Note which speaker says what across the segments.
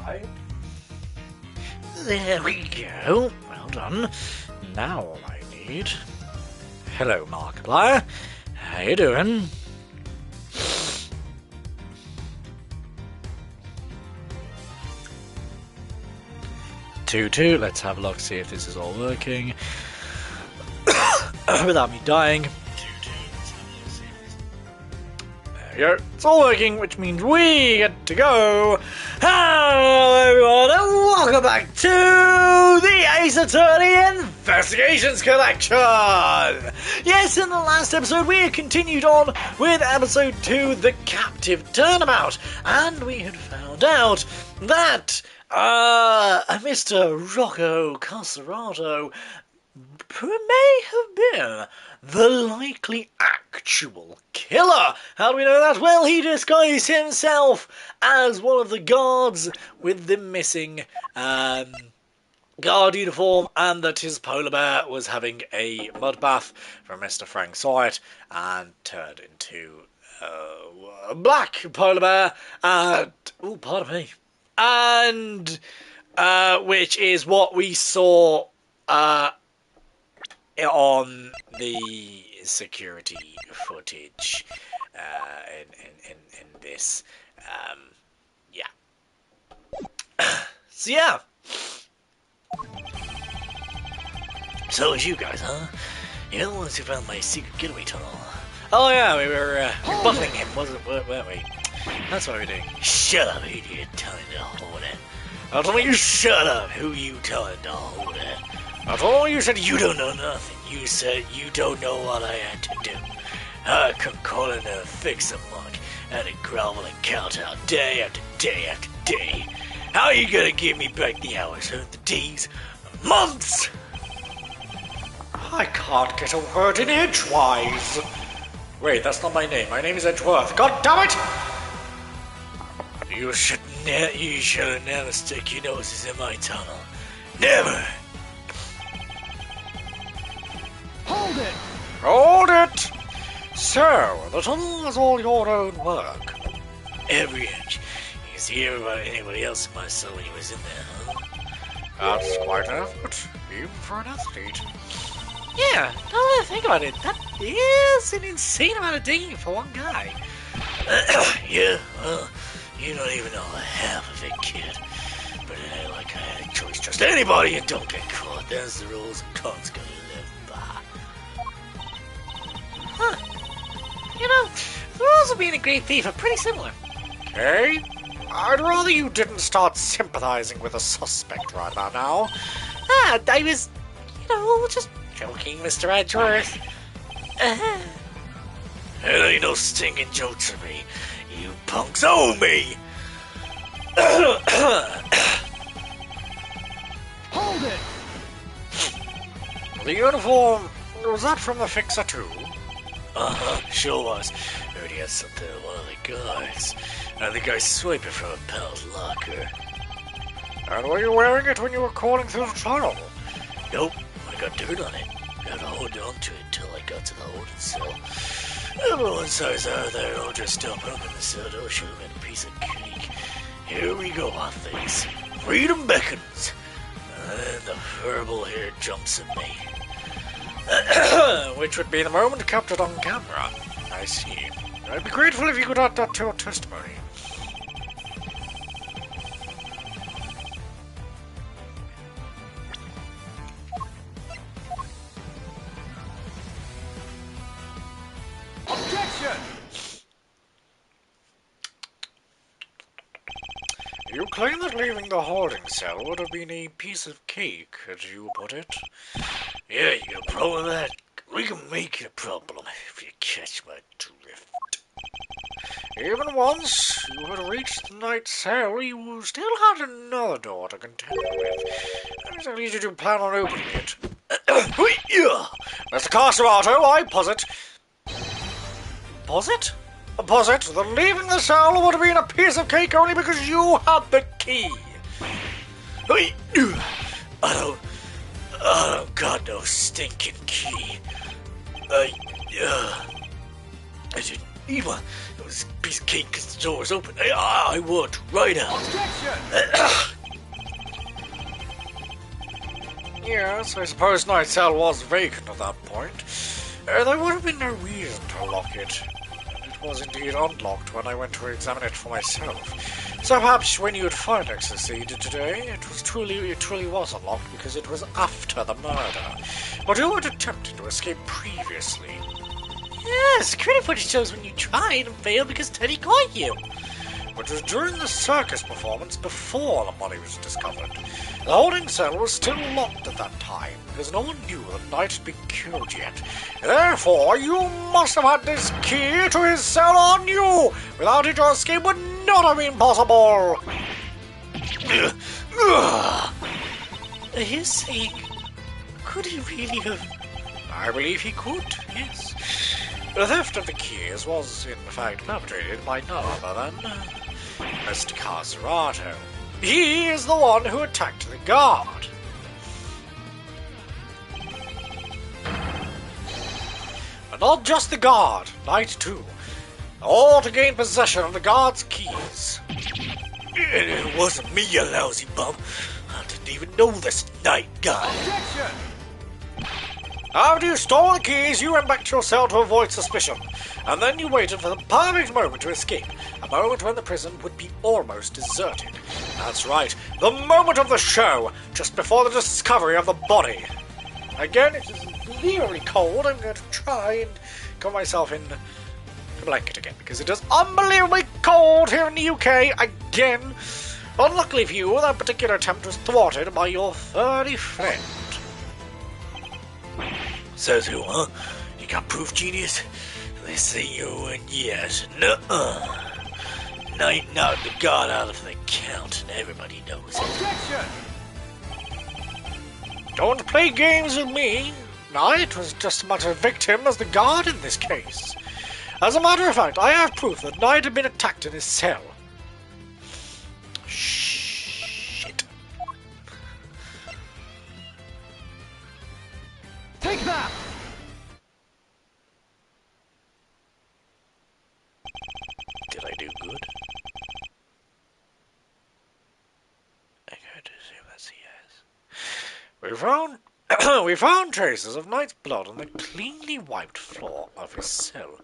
Speaker 1: Markiplier. There we go. Well done. Now all I need... Hello, Markiplier. How you doing? Two. Let's have a look, see if this is all working. Without me dying. There we go. It's all working, which means we get to go. Hello, everyone, and welcome back to the Ace Attorney Investigations Collection. Yes, in the last episode, we had continued on with episode 2, The Captive Turnabout, and we had found out that Mr. Rocco Cassarato may have been the likely actual killer. How do we know that? Well, he disguised himself as one of the guards with the missing guard uniform, and that his polar bear was having a mud bath from Mr. Frank Sawyer and turned into a black polar bear. Oh, pardon me. And which is what we saw on the security footage in this. Yeah. So yeah. So it's you guys, huh? You're the ones who found my secret getaway tunnel. Oh yeah, we were buffing him, weren't we? That's what we're doing. Shut up, idiot. Telling to hold it. I told you shut up. Who you telling to hold it? I told you said you don't know nothing. You said you don't know what I had to do. I come calling to fix a mug and a grovel and kowtow day after day after day. How are you gonna give me back the hours, huh? The days, months? I can't get a word in edgewise. Wait, that's not my name. My name is Edgeworth. God damn it! You should have never stick your noses in my tunnel. Never!
Speaker 2: Hold it!
Speaker 1: Hold it! So, the tunnel is all your own work. Every inch. You can see anybody else in my cell when he was in there, huh? That's quite an effort, even for an athlete. Yeah, now that I think about it, that is an insane amount of digging for one guy. Yeah, well, you don't even know half of it, kid. But it ain't like I had a choice. Trust anybody and don't get caught. There's the rules and Con's gonna live by. Huh. You know, the rules of being a great thief are pretty similar. Okay. I'd rather you didn't start sympathizing with a suspect right about now. I was, just joking, Mr. Edgeworth. It ain't no stinking jokes for me. You punks owe me!
Speaker 2: Hold it!
Speaker 1: The uniform, was that from the fixer too? Sure was. Heard he had something with one of the guys. I think I swiped it from a pal's locker. And were you wearing it when you were crawling through the tunnel? Nope, I got dirt on it. Had to hold on to it until I got to the holding cell. Everyone says out there, I'll just stop open the cell door, should have been a piece of cake. Here we go, I thinks. Freedom beckons. And the verbal hair jumps at me. Which would be the moment captured on camera. I see. I'd be grateful if you could add that to your testimony.
Speaker 2: Objection!
Speaker 1: You claim that leaving the holding cell would have been a piece of cake, as you put it. Yeah, you got a problem with that? We can make it a problem if you catch my drift. Even once you had reached the night cell, you still had another door to contend with. How exactly did you plan on opening it? Mr. Cassarato, I posit. Posit? Posit that leaving the cell would have been a piece of cake only because you had the key. I don't got no stinking key. I didn't need one. It was a piece of cake because the door was open. I walked right out.
Speaker 2: Objection!
Speaker 1: Yes, I suppose Night Cell was vacant at that point. There would have been no reason to lock it. It was indeed unlocked when I went to examine it for myself. So perhaps when you had found ecstasy today, it truly was unlocked because it was after the murder. But you had attempted to escape previously. Yes, security footage shows when you tried and failed because Teddy caught you. Which was during the circus performance before the body was discovered. The holding cell was still locked at that time, because no one knew that Knight had been killed yet. Therefore, you must have had this key to his cell on you! Without it, your escape would not have been possible! He's saying, could he really have... I believe he could, yes. The theft of the keys was, in fact, perpetrated by none other than Mr. Carcerato. He is the one who attacked the guard. And not just the guard, Knight too. All to gain possession of the guard's keys. It wasn't me, you lousy bum. I didn't even know this Knight guy.
Speaker 2: Objection!
Speaker 1: After you stole the keys, you went back to your cell to avoid suspicion, and then you waited for the perfect moment to escape, a moment when the prison would be almost deserted. That's right, the moment of the show, just before the discovery of the body. Again, it is very cold. I'm going to try and cover myself in a blanket again, because it is unbelievably cold here in the UK again. Unluckily for you, that particular attempt was thwarted by your furry friend. Says who, huh? You got proof, genius? They say you and yes. Nuh-uh. Knight knocked the guard out of the count, and everybody knows it.
Speaker 2: Objection!
Speaker 1: Don't play games with me. Knight was just as much a victim as the guard in this case. As a matter of fact, I have proof that Knight had been attacked in his cell. Shit.
Speaker 2: Take that!
Speaker 1: Did I do good? I got to assume that's a yes. We found traces of Knight's blood on the cleanly wiped floor of his cell.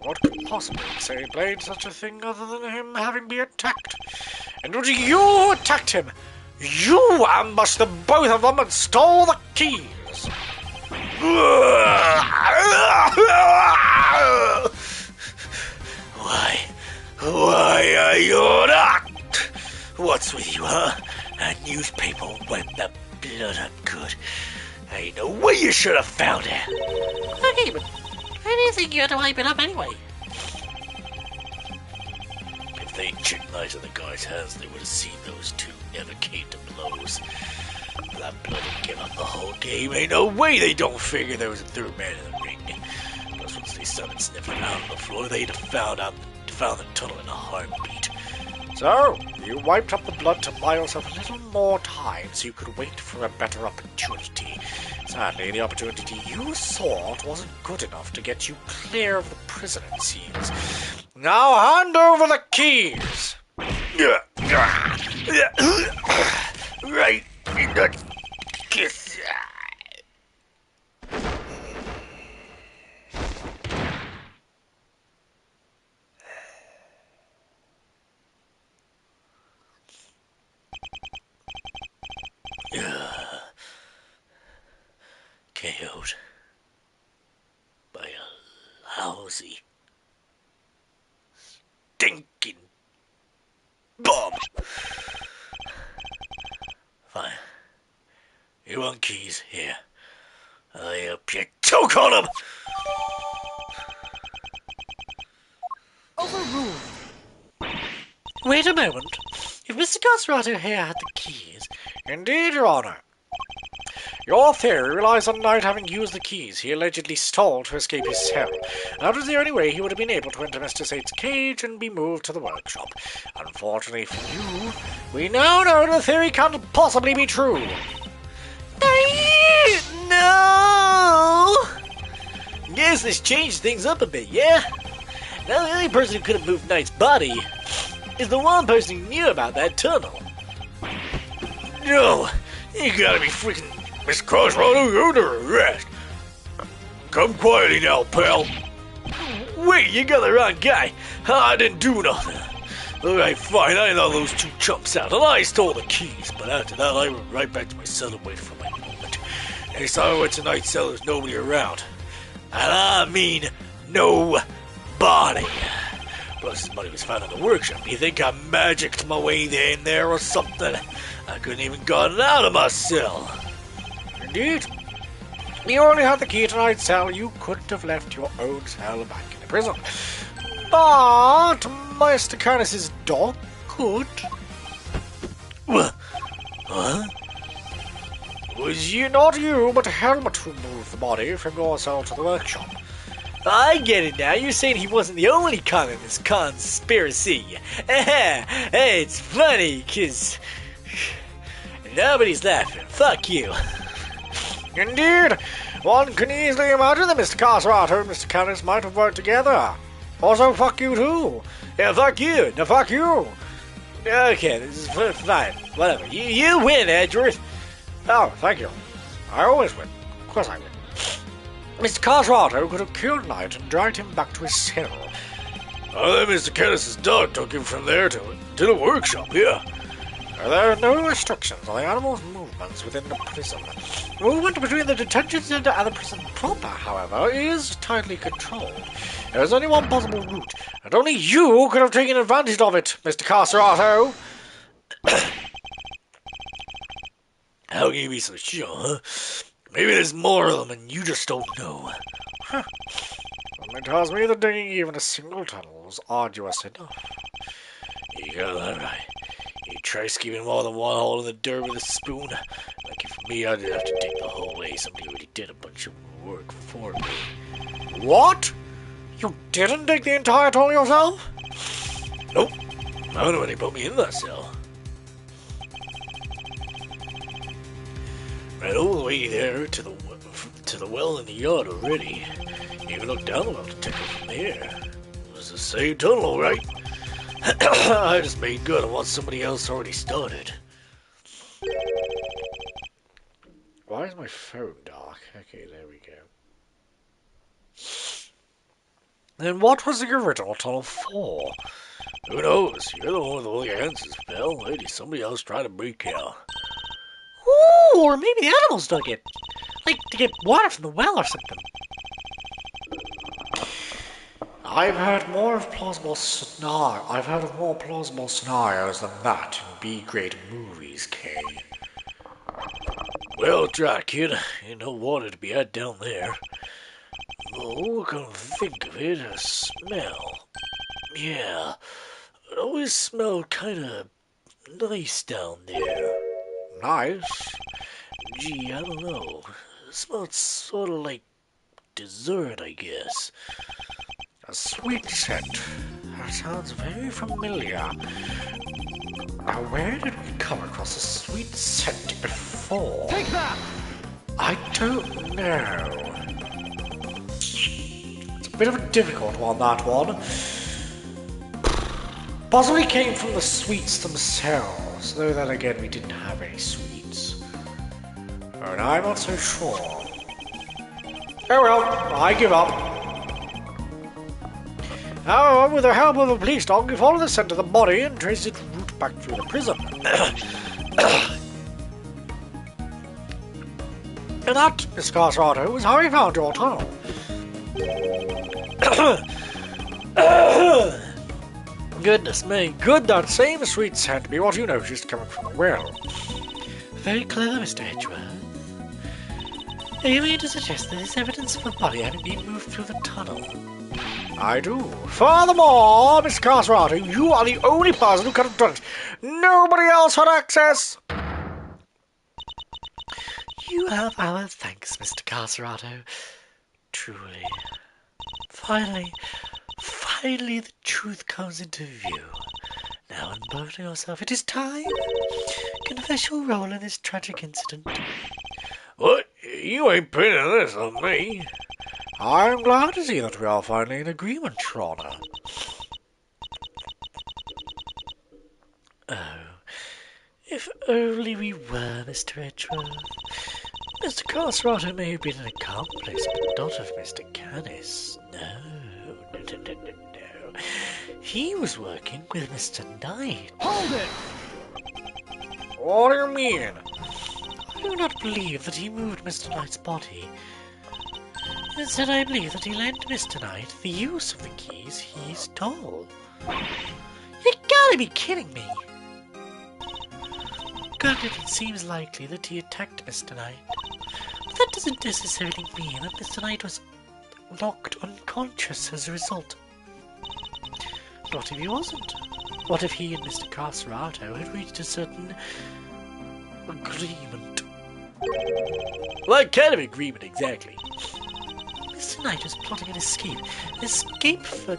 Speaker 1: What could possibly say played such a thing other than him having been attacked? And was you attacked him? You ambushed the both of them and stole the keys! Why are you not? What's with you, huh? A newspaper wiped the blood of good. Ain't no way you should have found it. Okay, but I didn't think you had to wipe it up anyway. If they'd checked Knight in the guy's hands, they would have seen those two never came to blows. That blood would give up the whole game. Ain't no way they don't figure there was a third man in the ring. Plus, once they started sniffing around on the floor, they'd have found the tunnel in a heartbeat. So, you wiped up the blood to buy yourself a little more time so you could wait for a better opportunity. Sadly, the opportunity you sought wasn't good enough to get you clear of the prison, it seems. Now hand over the keys! Right in the kiss. KO'd by a lousy, stinking bomb. Fine. You want keys? Here. I hope you choke on them!
Speaker 2: Overruled!
Speaker 1: Wait a moment. If Mr. Carcerato here had the keys... Indeed, Your Honor. Your theory relies on Knight having used the keys he allegedly stole to escape his cell. That was the only way he would have been able to enter Mr. Sate's cage and be moved to the workshop. Unfortunately for you, we now know the theory can't possibly be true. No! Guess this changed things up a bit, yeah? Now the only person who could have moved Knight's body is the one person who knew about that tunnel. No, you gotta be freaking... Mr. Crossroader, you're under arrest. Come quietly now, pal. Wait, you got the wrong guy. I didn't do nothing. Alright, fine, I let those two chumps out, and I stole the keys, but after that I went right back to my cell and waited for my moment. Next time I went to night cell, there's nobody around. And I mean, nobody. Plus, his money was found in the workshop. You think I magicked my way in there or something? I couldn't even gotten out of my cell.
Speaker 2: Indeed. You only had the key to night cell. You couldn't have left your own cell back in the prison. But Mr. Canis' dog could.
Speaker 1: What?
Speaker 2: Was you not you, but Helmut who moved the body from your cell to the workshop?
Speaker 1: I get it now. You're saying he wasn't the only con in this conspiracy. Hey, it's funny, because nobody's laughing. Fuck you.
Speaker 2: Indeed. One can easily imagine that Mr. Carcerato and Mr. Canis might have worked together. Also, fuck you too.
Speaker 1: Yeah, fuck you. No, fuck you. Okay, this is fine. Whatever. You win, Edgeworth.
Speaker 2: Oh, thank you. I always win. Of course I win. Mr. Carcerato could have killed Knight and dragged him back to his cell.
Speaker 1: Oh, then Mr. Canis' dog took him from there to the workshop, yeah.
Speaker 2: There are no restrictions on the animal's movements within the prison. Movement between the detention center and the prison proper, however, is tightly controlled. There is only one possible route, and only you could have taken advantage of it, Mr. Carcerato.
Speaker 1: How can you be so sure, huh? Maybe there's more of them and you just don't know.
Speaker 2: Huh. Something tells me that digging even a single tunnel is arduous enough.
Speaker 1: You got that right. You try scooping more than one hole in the dirt with a spoon. Like if me, I'd have to dig the whole way. Somebody already did a bunch of work for me.
Speaker 2: What? You didn't dig the entire tunnel yourself?
Speaker 1: Nope. I don't know when they put me in that cell. Right all the way there to the well in the yard already. Even looked down the well to take it from there. It was the same tunnel, all right. I just made good on what somebody else already started.
Speaker 2: Why is my phone dark? Okay, there we go. Then what was the original tunnel for?
Speaker 1: Who knows? You're the one with all the answers, pal. Maybe somebody else tried to break out.
Speaker 2: Ooh, or maybe the animals dug it. Like to get water from the well or something. I've heard more plausible scenarios than that in B-grade movies, Kay.
Speaker 1: Well, try, kid. Ain't no water to be had down there. Oh, come think of it, a smell. Yeah, it always smelled kinda nice down there.
Speaker 2: Nice?
Speaker 1: Gee, I don't know. It smelled sorta like dessert, I guess.
Speaker 2: A sweet scent. That sounds very familiar. Now, where did we come across a sweet scent before?
Speaker 3: Take that!
Speaker 2: I don't know. It's a bit of a difficult one, that one. Possibly came from the sweets themselves, though then again we didn't have any sweets. And I'm not so sure. Oh well, I give up. However, with the help of the police dog, we followed the scent of the body and traced its route back through the prison. And that, Miss Carcerato, was how we found your tunnel. Goodness me, could that same sweet scent be what you noticed coming from the well?
Speaker 3: Very clever, Mr. Edgeworth. Are you mean to suggest that there's evidence of a body having been moved through the tunnel?
Speaker 2: I do. Furthermore, Miss Carcerato, you are the only person who could have done it. Nobody else had access.
Speaker 3: You have our thanks, Mr. Carcerato. Truly. Finally, the truth comes into view. Now unburden yourself. It is time. Confess your role in this tragic incident.
Speaker 1: What? You ain't pinning this on me.
Speaker 2: I'm glad to see that we are finally in agreement, Your Honor.
Speaker 3: only we were, Mr. Edgeworth. Mr. Carcerotto may have been an accomplice, but not of Mr. Canis. No. He was working with Mr. Knight.
Speaker 4: Hold it!
Speaker 2: What do you mean?
Speaker 3: I do not believe that he moved Mr. Knight's body. Instead, I believe that he lent Mr. Knight the use of the keys he stole. You gotta be kidding me! Granted, it seems likely that he attacked Mr. Knight, but that doesn't necessarily mean that Mr. Knight was knocked unconscious as a result. What if he wasn't? What if he and Mr. Carcerotto had reached a certain agreement?
Speaker 1: What kind of agreement exactly?
Speaker 3: Mr. Knight was plotting an escape. An escape for...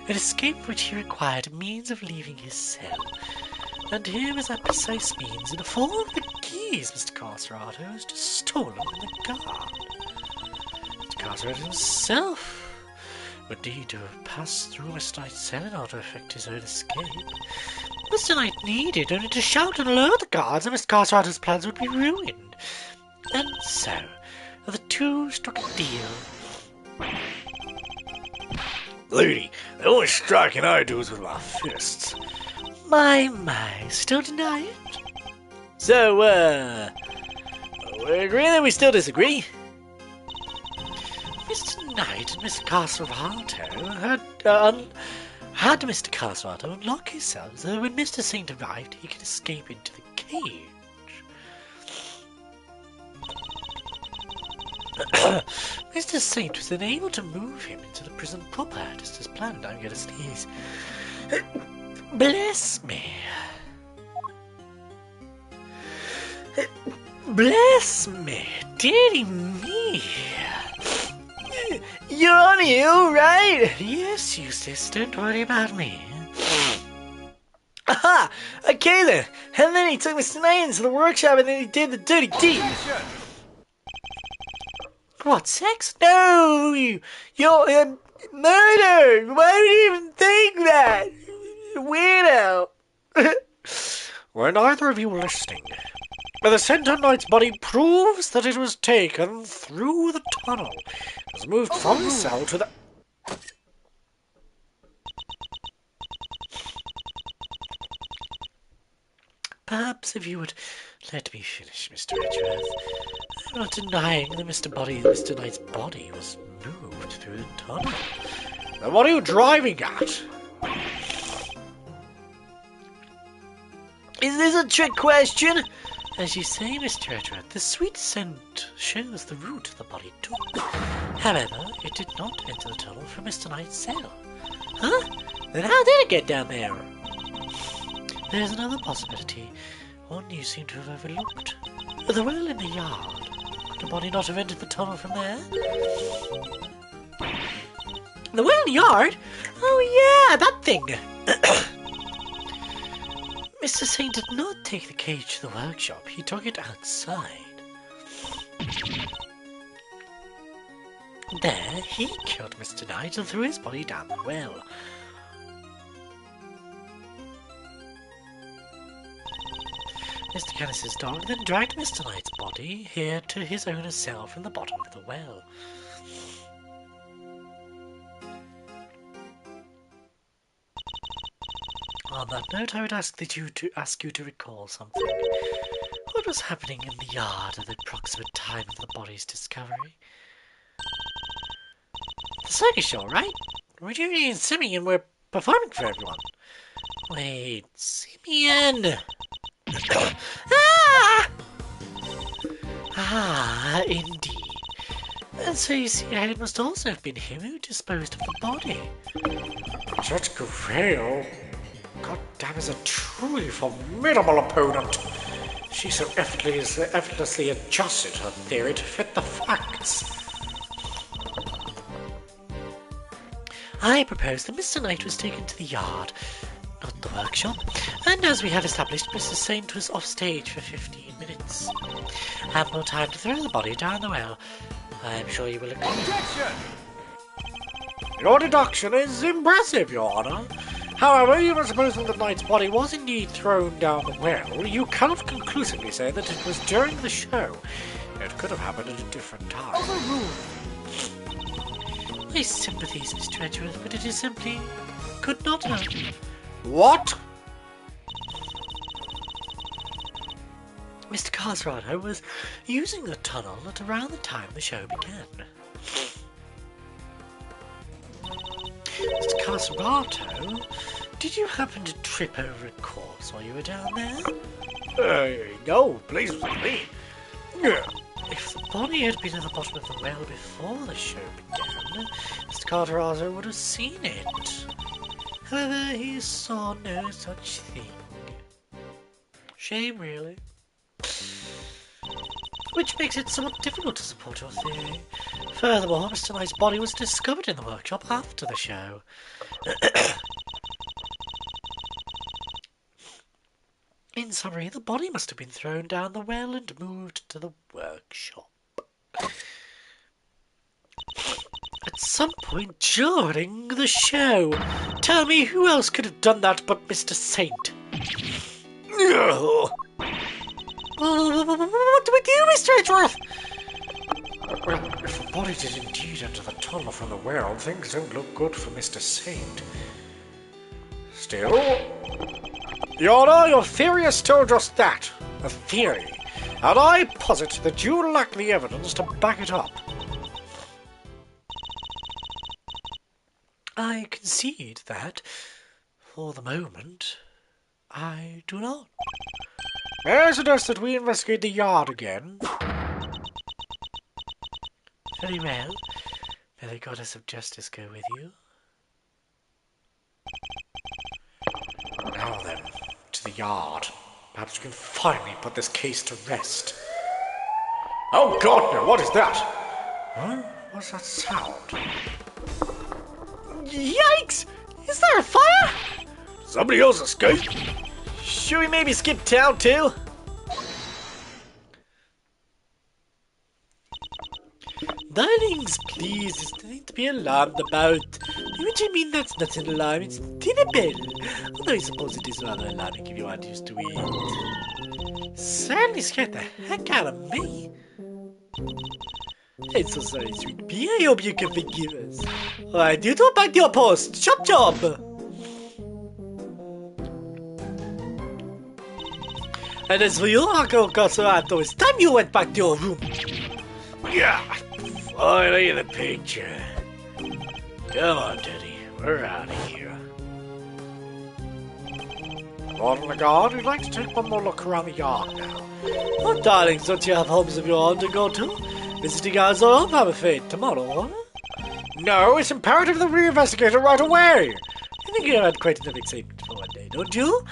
Speaker 3: An escape for which he required a means of leaving his cell. And here was that precise means in the form of the keys Mr. Carcerotto has just stolen from the guard. Mr. Carcerotto himself would need to have passed through Mr. Knight's cell in order to effect his own escape. Mr. Knight needed only to shout and alert the guards, and Mr. Carcerotto's plans would be ruined. And so, the two struck a deal.
Speaker 1: Lady, the only striking I do is with my fists.
Speaker 3: My, still deny it?
Speaker 1: So, we agree that we still disagree?
Speaker 3: Mr. Knight and Mr. Carcerotto had Mr. Carcerotto unlock his cell so that when Mr. Saint arrived, he could escape into the cage. Mr. Saint was then able to move him into the prison proper, just as planned. I'm going to sneeze. Bless me. Bless me, dearie me.
Speaker 1: You're on you, right?
Speaker 3: Yes, Eustace, don't worry about me.
Speaker 1: Aha! Okay then. And then he took Mr. Knight into the workshop and then he did the dirty deed.
Speaker 3: What, sex?
Speaker 1: No, you're murder. Why would you even think that? Weirdo.
Speaker 2: Were neither of you listening? The Center Knight's body proves that it was taken through the tunnel. It was moved from his cell to the...
Speaker 3: Perhaps if you would let me finish, Mr. Edgeworth. I'm not denying that Mr. Knight's body was moved through the tunnel.
Speaker 2: Then what are you driving at?
Speaker 1: Is this a trick question?
Speaker 3: As you say, Mr. Edgeworth, the sweet scent shows the route the body took. However, it did not enter the tunnel from Mr. Knight's cell.
Speaker 1: Huh? Then how did it get down there?
Speaker 3: There's another possibility, one you seem to have overlooked. The well in the yard. Could the body not have entered the tunnel from there?
Speaker 1: The well in the yard? Oh yeah, that thing.
Speaker 3: Mr. Saint did not take the cage to the workshop. He took it outside. There, he killed Mr. Knight and threw his body down the well. Mr. Canis's dog then dragged Mr. Knight's body here to his owner's cell from the bottom of the well. On that note, I would ask you to recall something. What was happening in the yard at the approximate time of the body's discovery?
Speaker 1: The circus show, right? Judy and Simeon were performing for everyone.
Speaker 3: Wait, Simeon! Ah, indeed. And so you see, it must also have been him who disposed of the body.
Speaker 2: Judge Gravale? God damn, is a truly formidable opponent. She so effortlessly adjusted her theory to fit the facts.
Speaker 3: I propose that Mr. Knight was taken to the yard, not the workshop, and as we have established, Mr. Saint was off stage for 15 minutes. Ample time to throw the body down the well. I am sure you will agree.
Speaker 4: Objection!
Speaker 2: Your deduction is impressive, Your Honor. However, even supposing the knight's body was indeed thrown down the well, you cannot conclusively say that it was during the show. It could have happened at a different time.
Speaker 3: My sympathies, Mr. Edgeworth, but it is simply could not have.
Speaker 2: What?
Speaker 3: Mr. Carcerado was using the tunnel at around the time the show began. Mr. Carcerado, did you happen to trip over a corpse while you were down there?
Speaker 2: No, please with me.
Speaker 3: If the body had been at the bottom of the well before the show began, Mr. Carcerado would have seen it. However, he saw no such thing. Shame, really. Which makes it somewhat difficult to support your theory. Furthermore, Mr. Knight's body was discovered in the workshop after the show. In summary, the body must have been thrown down the well and moved to the workshop. At some point during the show. Tell me, who else could have done that but Mr. Saint? What do we do, Mr. Edgeworth?
Speaker 2: Well, if the body did indeed enter the tunnel from the well, things don't look good for Mr. Saint. Still, Your Honor, your theory is still just that, a theory, and I posit that you lack the evidence to back it up.
Speaker 3: I concede that, for the moment, I do not.
Speaker 2: May I suggest that we investigate the yard again?
Speaker 3: Very well. May the goddess of justice go with you.
Speaker 2: Now then, to the yard. Perhaps we can finally put this case to rest. Oh God, no, what is that? Huh? What's that sound?
Speaker 1: Yikes! Is there a fire?
Speaker 2: Somebody else escaped?
Speaker 1: Should we maybe skip town too? Darlings, please, there's nothing to be alarmed about. What do you mean that's not an alarm? It's Tinkerbell. Although I suppose it is rather alarming if you aren't used to it. Certainly scared the heck out of me. I'm so sorry, sweet pea. I hope you can forgive us. Alright, you two back to your post. Chop chop! And as for you, Uncle Carcerado, it's time you went back to your room.
Speaker 2: Yeah, finally the picture. Come on, Teddy, we're out of here. Lord of the Guard, we'd like to take one more look around the yard now.
Speaker 1: Oh, darlings, don't you have homes of your own to go to? Visiting hours are up, I'm afraid, tomorrow.
Speaker 2: No, it's imperative that we investigate it right away.
Speaker 1: I think you had quite enough excitement for one day, don't you?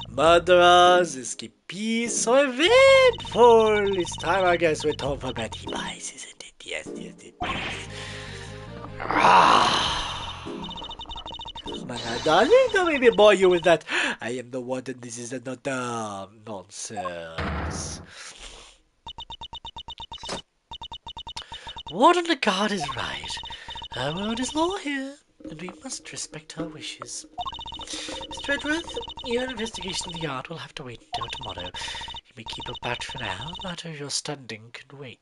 Speaker 1: Murderers, escapees, so eventful. It's time, I guess, we're home for Betty Pies, isn't it? Yes, it is. Come on now, darling, don't make me bore you with that. I am the one and this is not nonsense. Warden the guard is right. Her word is law here, and we must respect her wishes. Mr. Edgeworth, your investigation of the yard will have to wait until tomorrow. You may keep a batch for now. The matter of your standing can wait.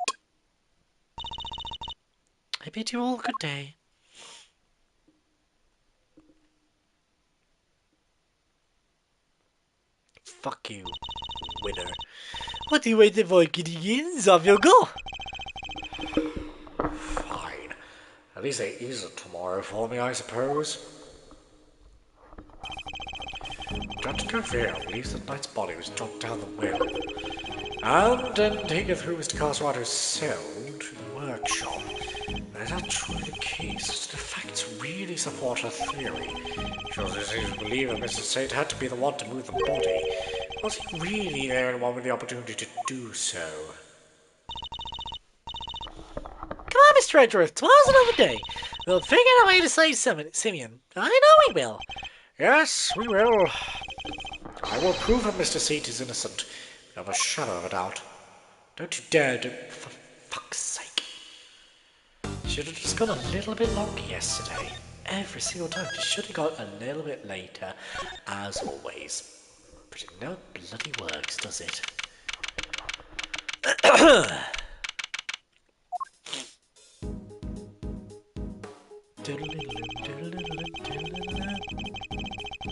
Speaker 1: I bid you all good day. Fuck you, winner. What are you waiting for, Gideons? Off you go!
Speaker 2: Fine. At least they ease it tomorrow for me, I suppose. Captain Covero believes that Knight's body was dropped down the well, and then taken through Mr. Carcerado's cell to the workshop. Is that truly the case? Do the facts really support her theory? She also seems to believe that Mr. Saint had to be the one to move the body. Was he really the only one with the opportunity to do so?
Speaker 1: Come on, Mr. Edgeworth, tomorrow's another day. We'll figure out a way to save Simeon. I know we will.
Speaker 2: Yes, we will. I will prove that Mr. Saint is innocent, without a shadow of a doubt. Don't you dare do... For fuck's sake.
Speaker 3: Should have just gone a little bit longer yesterday. every single time, just should have got a little bit later, as always. But it never bloody works, does it?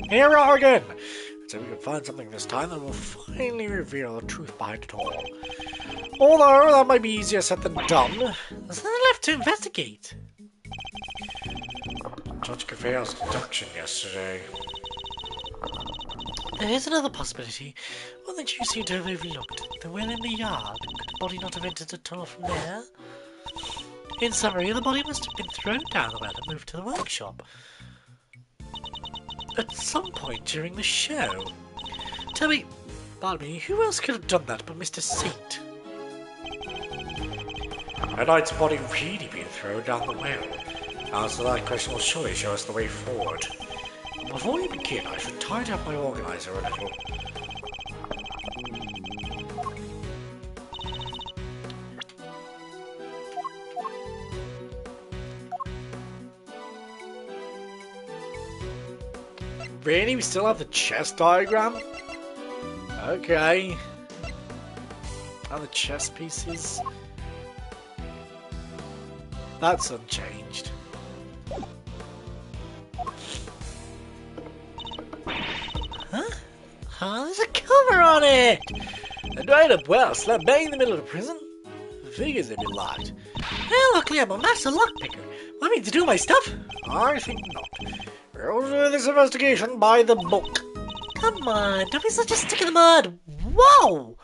Speaker 2: Here we are again! So we can find something this time that will finally reveal the truth behind it all. Although that might be easier said than done.
Speaker 3: There's nothing left to investigate.
Speaker 2: Judge Gavale's deduction yesterday.
Speaker 3: There is another possibility, one that you seem to have overlooked. The well in the yard. Could the body not have entered a tunnel from there? In summary, the body must have been thrown down the well and moved to the workshop at some point during the show. Tell me, pardon me, who else could have done that but Mr. Saint?
Speaker 2: A knight's body really been thrown down the well? Answer to that question will surely show us the way forward. Before we begin, I should tidy up my organizer a little. Really? We still have the chess diagram? Okay. And the chess pieces? That's unchanged.
Speaker 3: Huh? There's a cover on it!
Speaker 2: A dried up well slept bang in the middle of the prison? Figures they'd be locked.
Speaker 3: Well, luckily I'm a master lockpicker. Want me to do my stuff?
Speaker 2: I think not. We'll do this investigation by the book.
Speaker 3: Come on, don't be such a stick in the mud. Whoa!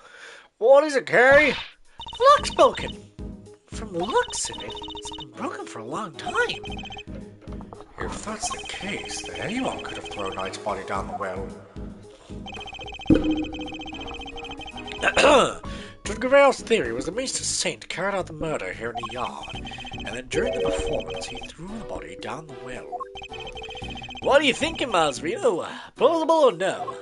Speaker 2: What is it, Carrie?
Speaker 3: The lock's broken. From the looks of it, it's been broken for a long time.
Speaker 2: If that's the case, then anyone could have thrown Knight's body down the well. Judge Gavale's theory was that Mr. Saint carried out the murder here in the yard, and then during the performance he threw the body down the well.
Speaker 1: What are you thinking, Miles Reno? Plausible or no?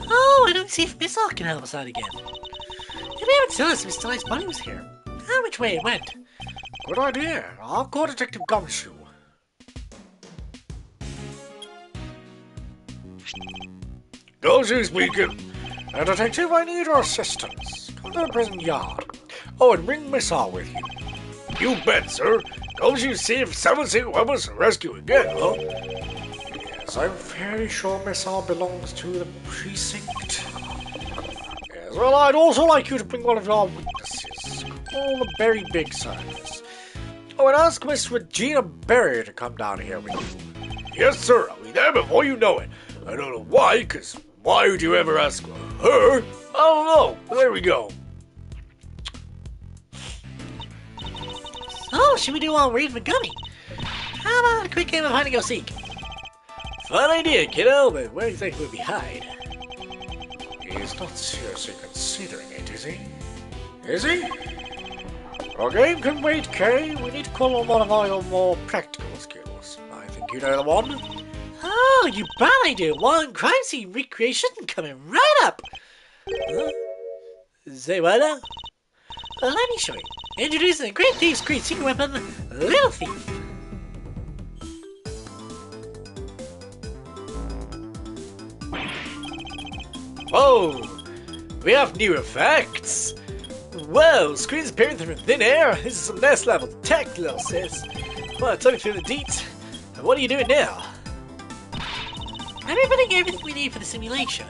Speaker 3: Oh, I don't see if Miss Hawk can help us out again. You'll be able to tell us if Mr. Knight's body was here. How which way it went.
Speaker 2: Good idea. I'll call Detective Gumshoe. Gumshoe speaking. Detective, I need your assistance. Come to the prison yard. Oh, and bring Miss Hall with you. You bet, sir. Gumshoe see if someone say weapons and rescue again, huh? Yes, I'm fairly sure Miss Hall belongs to the precinct. Yes, well, I'd also like you to bring one of your witnesses. All the very big size. Oh, and ask Miss Regina Berry to come down here with you. Yes, sir. I'll be there before you know it. I don't know why, because why would you ever ask her? I don't know. There we go.
Speaker 3: So, should we do all Reed McGummy? How about a quick game of hide and go seek?
Speaker 1: Fun idea, kiddo, but where do you think we'll be hide?
Speaker 2: He's not seriously considering it, is he? Is he? Our game can wait, Kay. We need to call on one of our more practical skills. I think you know the one.
Speaker 3: Oh, you bet I do. One crime scene recreation coming right up.
Speaker 1: Huh? Say what now?
Speaker 3: Let me show you. Introducing the Great Thief's great secret weapon, Little Thief.
Speaker 1: Whoa! We have new effects! Whoa! Screens appearing through thin air! This is some next level tech, little sis! Well, tell me through the deets. What are you doing now?
Speaker 3: I'm putting everything we need for the simulation.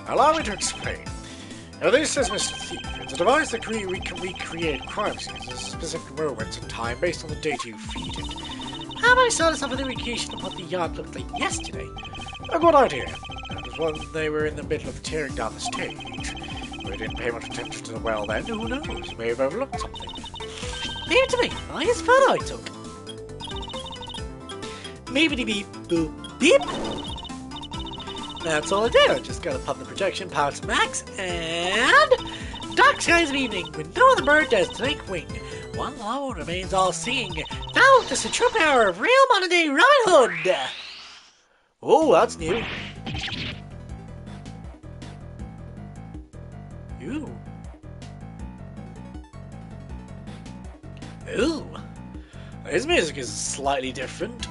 Speaker 2: Allow me to explain. Now, this is Mr. Thief. It's a device that we can recreate crime scenes at specific moments in time based on the data you feed it.
Speaker 3: How about I start us off with a recreation of what the yard looked like yesterday?
Speaker 2: A good idea. That was when they were in the middle of tearing down the stage. We didn't pay much attention to the well then. Who knows? We may have overlooked something.
Speaker 3: Leave it to me. I guess photo I took. Beepity beep boop beep. That's all I did. I just gotta pump the projection power to max and dark skies of evening with no other bird dares to make wing. One alone remains all seeing. Now just the true power of real modern day Robin Hood.
Speaker 1: Oh, that's new.
Speaker 3: Ooh. Ooh.
Speaker 1: His music is slightly different.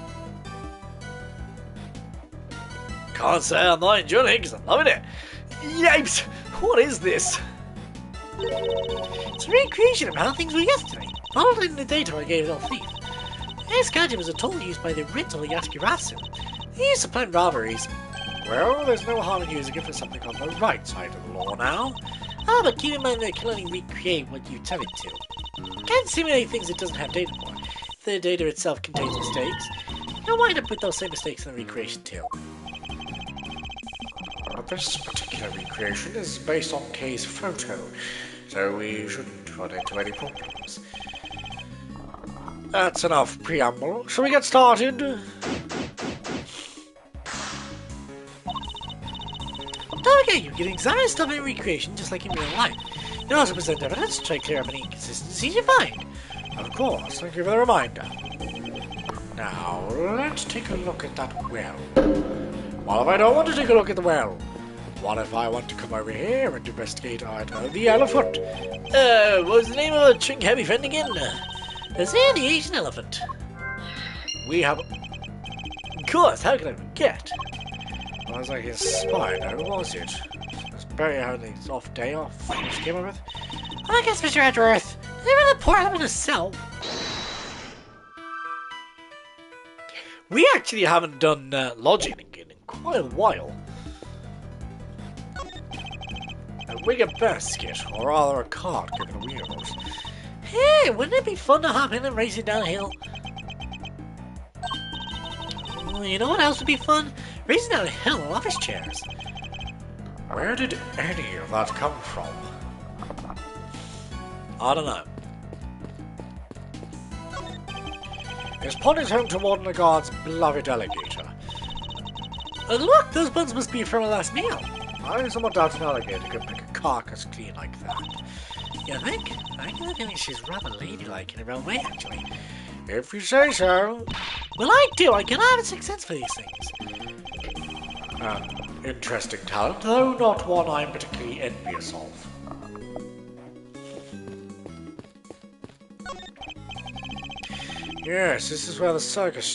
Speaker 1: Can't say I'm not enjoying it because I'm loving it. Yipes! What is this?
Speaker 3: It's a recreation of how things were yesterday, modeled in the data I gave El Thief. This gadget was a tool used by the Ritzel Yaskirasu. They used to plan robberies.
Speaker 2: Well, there's no harm in using it for something on the right side of the law now.
Speaker 3: Ah, but keep in mind that it can only recreate what you tell it to. It can't simulate things it doesn't have data for. If the data itself contains mistakes, you'll wind up with those same mistakes in the recreation too.
Speaker 2: This particular recreation is based on Kay's photo, so we shouldn't run into any problems. That's enough preamble. Shall we get started?
Speaker 3: Don't forget, you're getting exact stuff in recreation just like in real life. You also present evidence to try to clear up any inconsistencies you find.
Speaker 2: Of course, thank you for the reminder. Now, let's take a look at that well. What if I don't want to take a look at the well? What if I want to come over here and investigate the elephant?
Speaker 1: What was the name of a chink heavy friend again?
Speaker 3: The Sandy Asian elephant.
Speaker 2: We have...
Speaker 1: Of course, how can I forget?
Speaker 2: I was like his spider, who was it? Was Barry having his off day off? Just came up with?
Speaker 3: I guess Mr. Edgeworth. Never the poor elephant himself.
Speaker 1: We actually haven't done lodging in quite a while.
Speaker 2: A wigger basket, or rather a cart given wheels.
Speaker 3: Hey, wouldn't it be fun to hop in and race it downhill? You know what else would be fun? Racing down a hill in office chairs.
Speaker 2: Where did any of that come from?
Speaker 1: I don't know.
Speaker 2: His pond is home to Warden the Guard's beloved alligator.
Speaker 3: And look, those buns must be from our last meal.
Speaker 2: I somewhat doubt an alligator could pick a carcass clean like that.
Speaker 3: You think? I get a feeling she's rather ladylike in her own way, actually.
Speaker 2: If you say so.
Speaker 3: Well, I do. I can have a sixth sense for these things.
Speaker 2: Interesting talent, though not one I'm particularly envious of. Yes, this is where the circus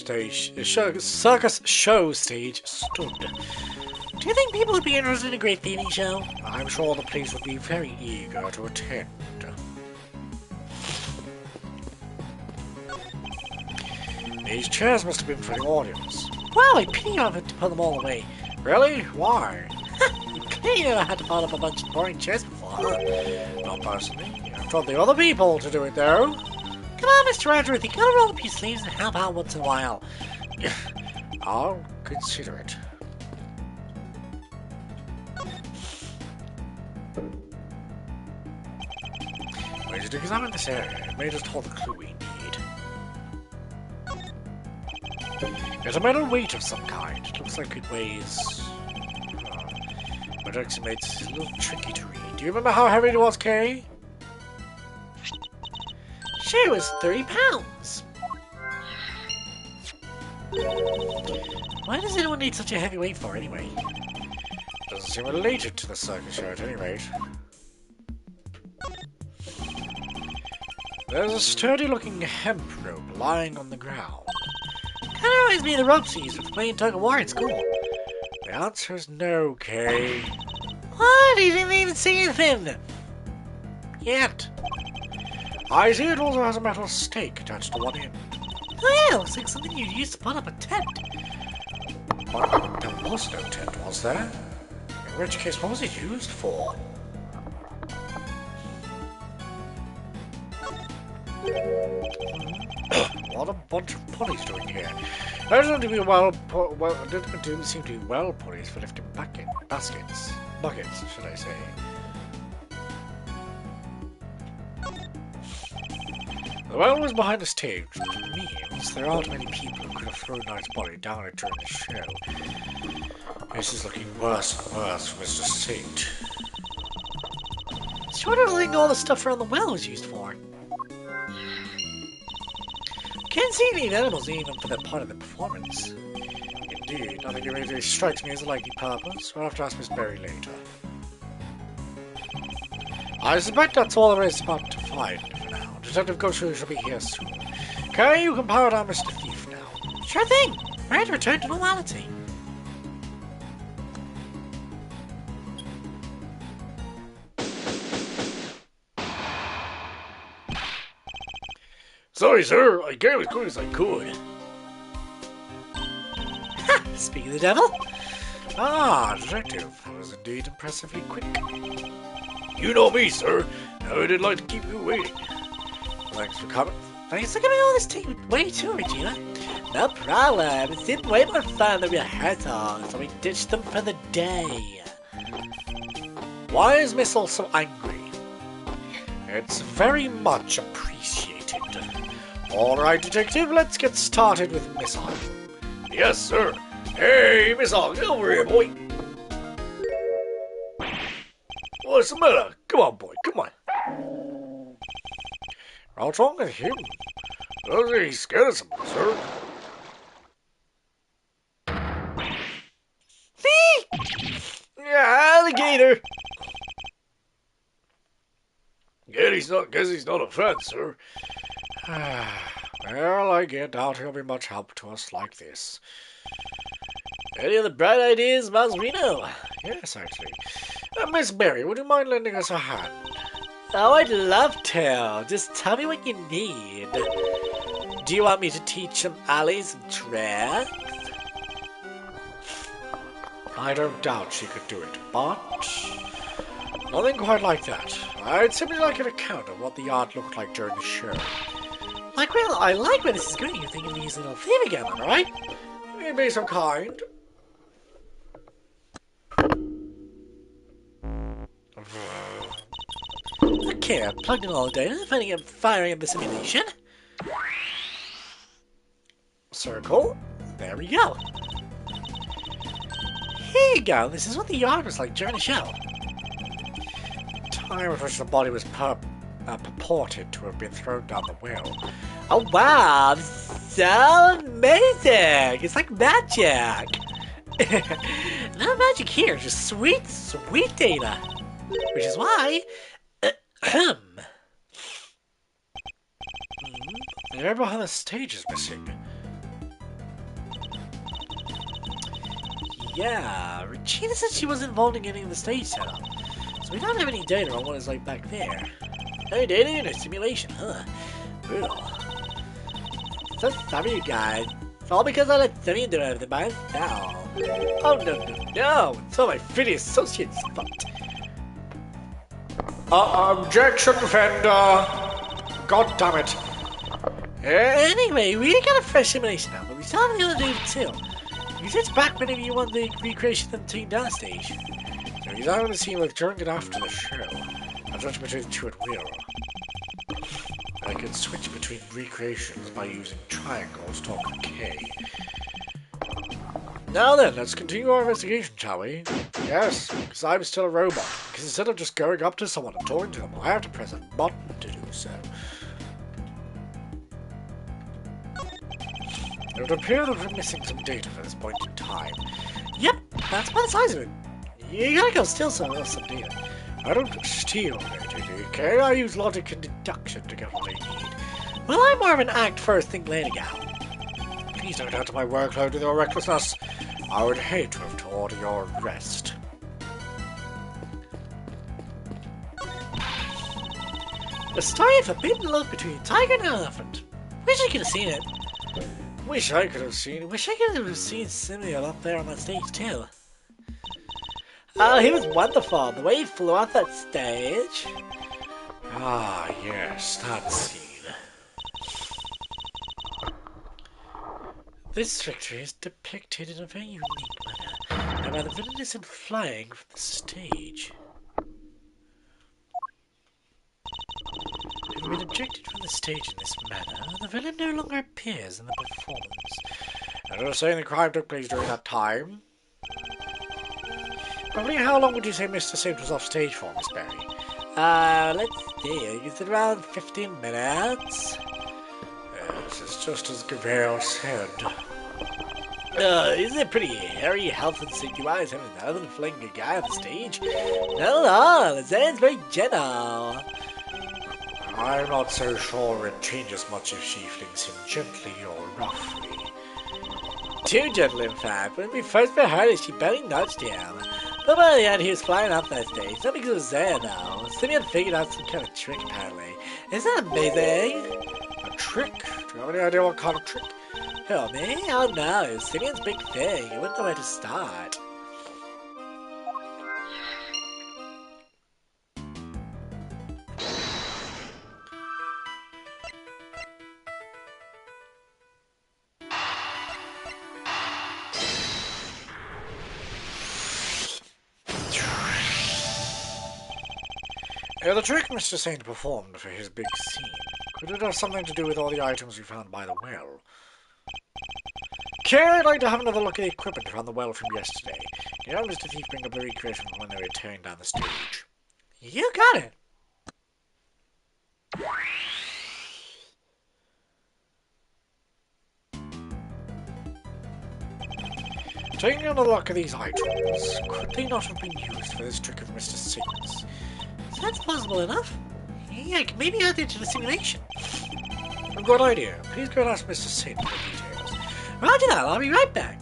Speaker 2: show stage stood.
Speaker 3: Do you think people would be interested in a great theater show?
Speaker 2: I'm sure the police would be very eager to attend. These chairs must have been for the audience.
Speaker 3: Wow, I pity you having to put them all away.
Speaker 2: Really? Why?
Speaker 3: You clearly never had to pile up a bunch of boring chairs before, huh?
Speaker 2: Not personally. I've told the other people to do it, though.
Speaker 3: Come on, Mr. Edgeworth, you gotta roll up your sleeves and help out once in a while.
Speaker 2: I'll consider it. We should examine this area. It may just hold the clue we need. It's a metal weight of some kind. It looks like it weighs... but actually makes it a little tricky to read. Do you remember how heavy it was, Kay?
Speaker 3: Sure, it was 30 pounds. Why does anyone need such a heavy weight for, anyway?
Speaker 2: Doesn't seem related to the circus show at any rate. There's a sturdy-looking hemp rope lying on the ground.
Speaker 3: Kinda reminds me of the ropes we used for playing tug-of-war in school.
Speaker 2: The answer is no, Kay.
Speaker 3: What? He didn't even say anything! Yet.
Speaker 2: I see it also has a metal stake attached to one end.
Speaker 3: Oh yeah, looks like something you'd use to put up a tent.
Speaker 2: But there was no tent, was there? In which case, what was it used for? What a bunch of pulleys doing here. Those don't didn't seem to be well pulleys for lifting buckets, should I say. The well was behind the stage, which means there aren't many people who could have thrown Knight's body down it during the show. This is looking worse and worse for Mr. Saint.
Speaker 3: Sort of like all the stuff around the well was used for. Can't see any animals even for that part of the performance.
Speaker 2: Indeed, nothing immediately strikes me as a likely purpose. We'll have to ask Miss Berry later. I suspect that's all there is about to find for now. Detective Goshu shall be here soon. Okay, you can power down Mr. Thief now.
Speaker 3: Sure thing. Ready to return to normality.
Speaker 2: Sorry, sir. I came as quick as I could.
Speaker 3: Speaking of the devil,
Speaker 2: Ah, detective. That was indeed impressively quick. You know me, sir. I didn't like to keep you waiting. Thanks for coming.
Speaker 3: thanks for giving all this taking way too, Regina. No problem. It seemed way more fun than rehearsal, so we ditched them for the day.
Speaker 2: Why is Miss All so angry? It's very much appreciated. All right, detective, let's get started with Miss All. Yes, sir. Hey, Miss All, get over here, boy. What's the matter? Come on, boy, come on. What's wrong with him? He's scared of something, sir.
Speaker 3: Yeah, alligator.
Speaker 2: Guess he's not a fan, sir. Well, I doubt he'll be much help to us like this.
Speaker 3: Any other bright ideas, Masrino?
Speaker 2: Yes, actually. Miss Berry, would you mind lending us a hand?
Speaker 3: Oh, I'd love to. Just tell me what you need. Do you want me to teach some alleys some tricks?
Speaker 2: I don't doubt she could do it, but nothing quite like that. I'd simply like an account of what the art looked like during the show.
Speaker 3: Like, well, I like where this is going. You're thinking of using a theme again, alright?
Speaker 2: You'd be so kind.
Speaker 3: Okay, I've plugged in all the data, firing up the simulation.
Speaker 2: Circle.
Speaker 3: There we go. Here you go. This is what the yard was like during the show.
Speaker 2: Time at which the body was purported to have been thrown down the well.
Speaker 3: Oh wow, this is so amazing! It's like magic! No magic here, just sweet, sweet data. Which is why...
Speaker 2: The area behind the stage is missing.
Speaker 3: Yeah, Regina said she wasn't involved in getting the stage set up. So we don't have any data on what it's like back there. No data in a simulation, huh? Brutal. So sorry, you guys. It's all because I let Simeon do everything by himself. Oh, no. It's all my Finny associate's fault.
Speaker 2: Objection, Fender! God damn it.
Speaker 3: Anyway, we got a fresh simulation now, but we still have the other data too. You said back whenever you want the recreation of them taking down the stage.
Speaker 2: So he's having to see like during and after the show. I'll judge between the two at will. I can switch between recreations by using triangles to open K. Now then, let's continue our investigation, shall we? Yes, because I'm still a robot. Because instead of just going up to someone and talking to them, I have to press a button to do so. It would appear that we're missing some data for this point in time.
Speaker 3: Yep, that's by the size of it. You gotta go steal some data.
Speaker 2: I don't steal data, okay? I use logic and deduction to get what I need.
Speaker 3: Well, I'm more of an act first, think later gal.
Speaker 2: Please don't add to my workload with your recklessness. I would hate to have to order your arrest.
Speaker 3: The story of forbidden love between a tiger and an elephant. Wish I could have seen it.
Speaker 2: Wish I could have seen
Speaker 3: Simeon up there on that stage too. Oh, he was wonderful. The way he flew off that stage.
Speaker 2: Ah, yes, that scene.
Speaker 3: This victory is depicted in a very unique manner, and by the villainous and flying from the stage. Having been ejected from the stage in this manner, the villain no longer appears in the performance.
Speaker 2: And you're saying the crime took place during that time? Roughly how long would you say Mr. Saint was off stage for, Miss Berry?
Speaker 3: Let's see. Is it around 15 minutes?
Speaker 2: Yes, it's just as Gabriel said.
Speaker 3: Isn't it pretty hairy, health and safety-wise having another than fling a guy on the stage? Not at all. It sounds very gentle.
Speaker 2: I'm not so sure it changes much if she flings him gently or roughly.
Speaker 3: Too gentle, in fact. When we first met her, she barely nudged him. But by the end, he was flying off that stage. Not because it was there, though. Simeon figured out some kind of trick, apparently. Isn't that amazing?
Speaker 2: A trick? trick? Do you have any idea what kind of trick?
Speaker 3: Oh, me? Oh, no. Simeon's big thing. You wouldn't know where to start.
Speaker 2: The trick Mr. Saint performed for his big scene. Could it have something to do with all the items we found by the well? Okay, I'd like to have another look at the equipment around the well from yesterday. You know, Mr. Thief bring up the recreation from when they were tearing down the stage.
Speaker 3: You got it.
Speaker 2: Taking another look at these items, could they not have been used for this trick of Mr. Saint's?
Speaker 3: That's possible enough. Yeah, I can maybe add it to the simulation.
Speaker 2: A good idea. Please go and ask Mr. Saint for the details.
Speaker 3: Roger that, I'll be right back.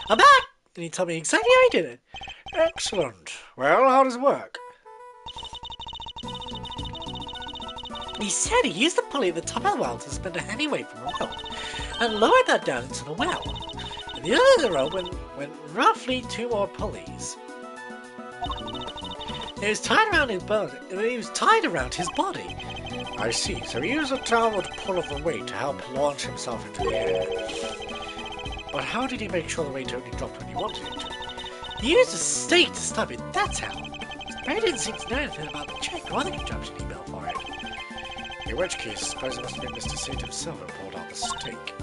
Speaker 3: I'm back! And he told me exactly how he did it.
Speaker 2: Excellent. Well, how does it work?
Speaker 3: He said he used the pulley at the top of the well to suspend a heavy weight from a rope and lowered that down into the well. And the other end of the rope went roughly 2 more pulleys. It was tied around his body.
Speaker 2: I see. So he used a downward pull of the weight to help launch himself into the air. But how did he make sure the weight only dropped when he wanted it to?
Speaker 3: He used a stake to stop it, that's how. Barry didn't seem to know anything about the trick or the contraption he built for it.
Speaker 2: In which case, I suppose it must have been Mr. Saint himself who pulled out the stake.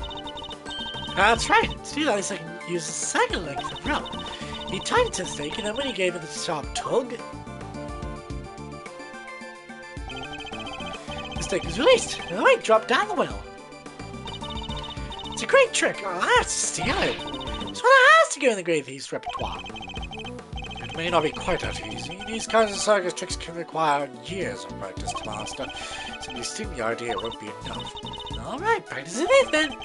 Speaker 3: That's right. To do that, he's can use a second length of rope. He tied it to the stake, and then when he gave it the sharp tug, the stake was released, and the weight dropped down the well. It's a great trick. Oh, I have to steal it. It's what has to go in the Grey Thief's repertoire.
Speaker 2: It may not be quite that easy. These kinds of circus tricks can require years of practice to master. Simply stealing the idea won't be enough.
Speaker 3: Alright, practice it is then.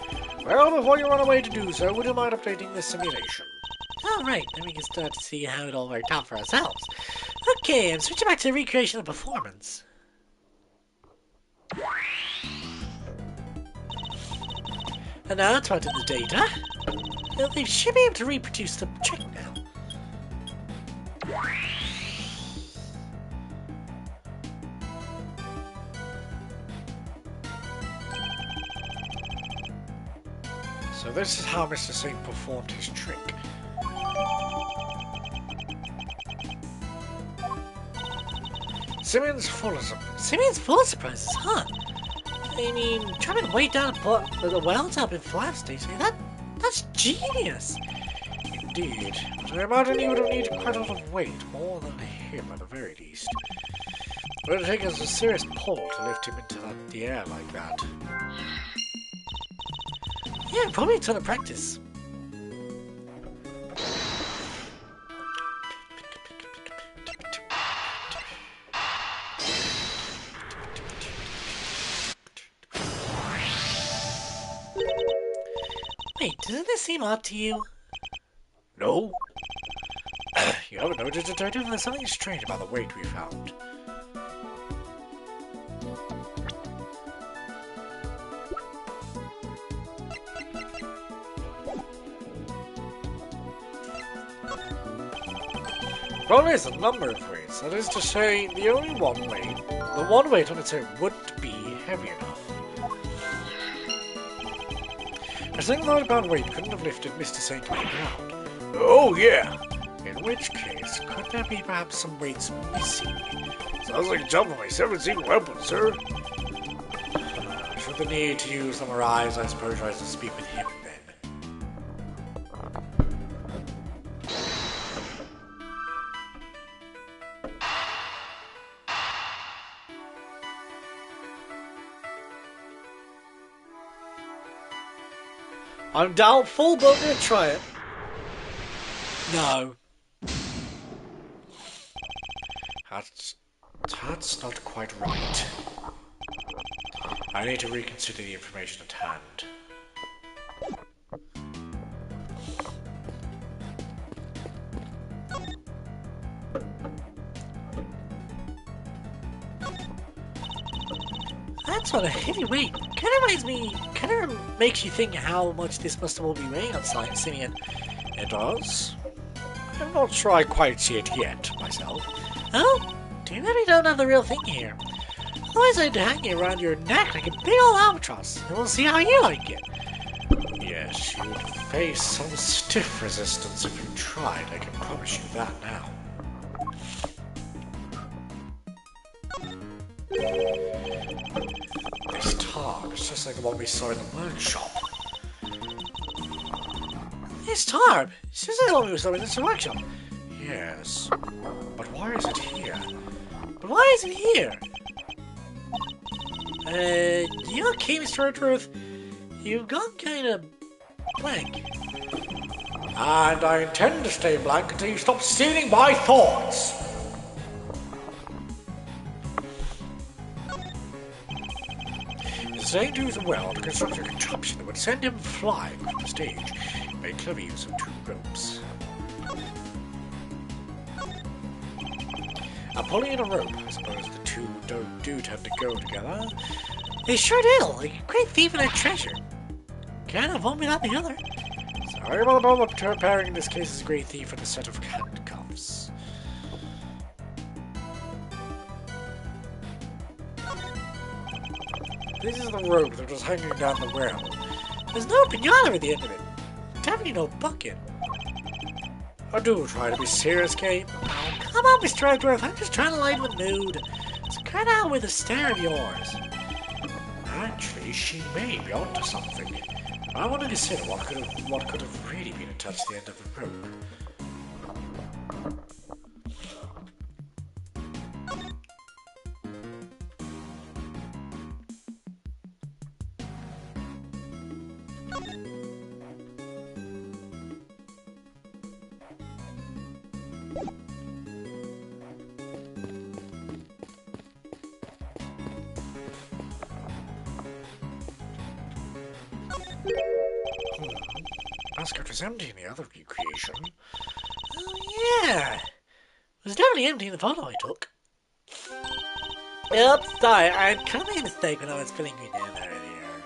Speaker 2: Well, before you run away to do so, would you mind updating the simulation?
Speaker 3: Alright, then we can start to see how it all worked out for ourselves. Okay, I'm switching back to the recreation of performance. And now it's right in the data. Well, they should be able to reproduce the trick now.
Speaker 2: So this is how Mr. Saint performed his trick. Simeon's full of
Speaker 3: surprises, huh? I mean, trying to weight down the well to help him fly station, that's genius!
Speaker 2: Indeed, but I imagine he would have needed quite a lot of weight, more than him at the very least. It would have taken us a serious pull to lift him into the air like that.
Speaker 3: Yeah, probably a ton of practice. Wait, doesn't this seem odd to you?
Speaker 2: No. You haven't noticed, Detective? There's something strange about the weight we found. Well, there's a number of ways. That is to say, the one weight on its own wouldn't be heavy enough. A single 9-pound weight couldn't have lifted Mr. Saint to the ground. Oh, yeah! In which case, could there be perhaps some weights missing? Sounds like a jump on my 17 weapon, sir. Should the need to use them arise, I suppose I have to speak with him then.
Speaker 3: I'm doubtful, but I'm gonna try it. No.
Speaker 2: That's not quite right. I need to reconsider the information at hand.
Speaker 3: That's on a heavy weight. Kind of makes you think how much this must all be weighing on Simeon.
Speaker 2: It does. I'm not sure I quite see it yet, myself.
Speaker 3: Oh, too bad we don't have the real thing here. Otherwise I'd hang it around your neck like a big old albatross, and we'll see how you like it.
Speaker 2: Yes, you'd face some stiff resistance if you tried, I can promise you that now. This tarp is just like the one we saw in the workshop.
Speaker 3: This tarp? It's just like the one we saw in the workshop.
Speaker 2: Yes, but why is it here?
Speaker 3: But why is it here? You okay, Mr. Redruth? You've gone kind of blank.
Speaker 2: And I intend to stay blank until you stop stealing my thoughts! Zane used well to construct a contraption that would send him flying from the stage. He made clever use of 2 ropes. Pulling in a rope, I suppose the two do tend to go together.
Speaker 3: They sure do, like a great thief and a treasure. Can't have one without the other.
Speaker 2: Sorry about the moment preparing in this case is a great thief and a set of handcuffs. This is the rope that was hanging down the well.
Speaker 3: There's no pinata at the end of it. Definitely no bucket.
Speaker 2: I do try to be serious, Kate.
Speaker 3: Oh, come on, Mr. Redruth, I'm just trying to lighten the mood. So cut out with a stare of yours.
Speaker 2: Actually, she may be onto something. I want to consider what could have really been attached to the end of the rope. Basket was empty in the other recreation.
Speaker 3: Oh, yeah. It was definitely empty in the photo I took. Yep, sorry, I kind of made a mistake when I was filling you down earlier.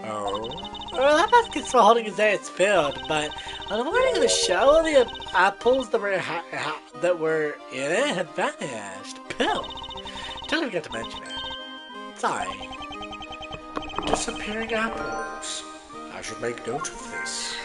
Speaker 2: Oh?
Speaker 3: Well, that basket's for holding his air, it's filled, but on the morning of the show, the apples that were in it had vanished. Pill. Totally forgot to mention it. Sorry.
Speaker 2: Disappearing apples. I should make note of this.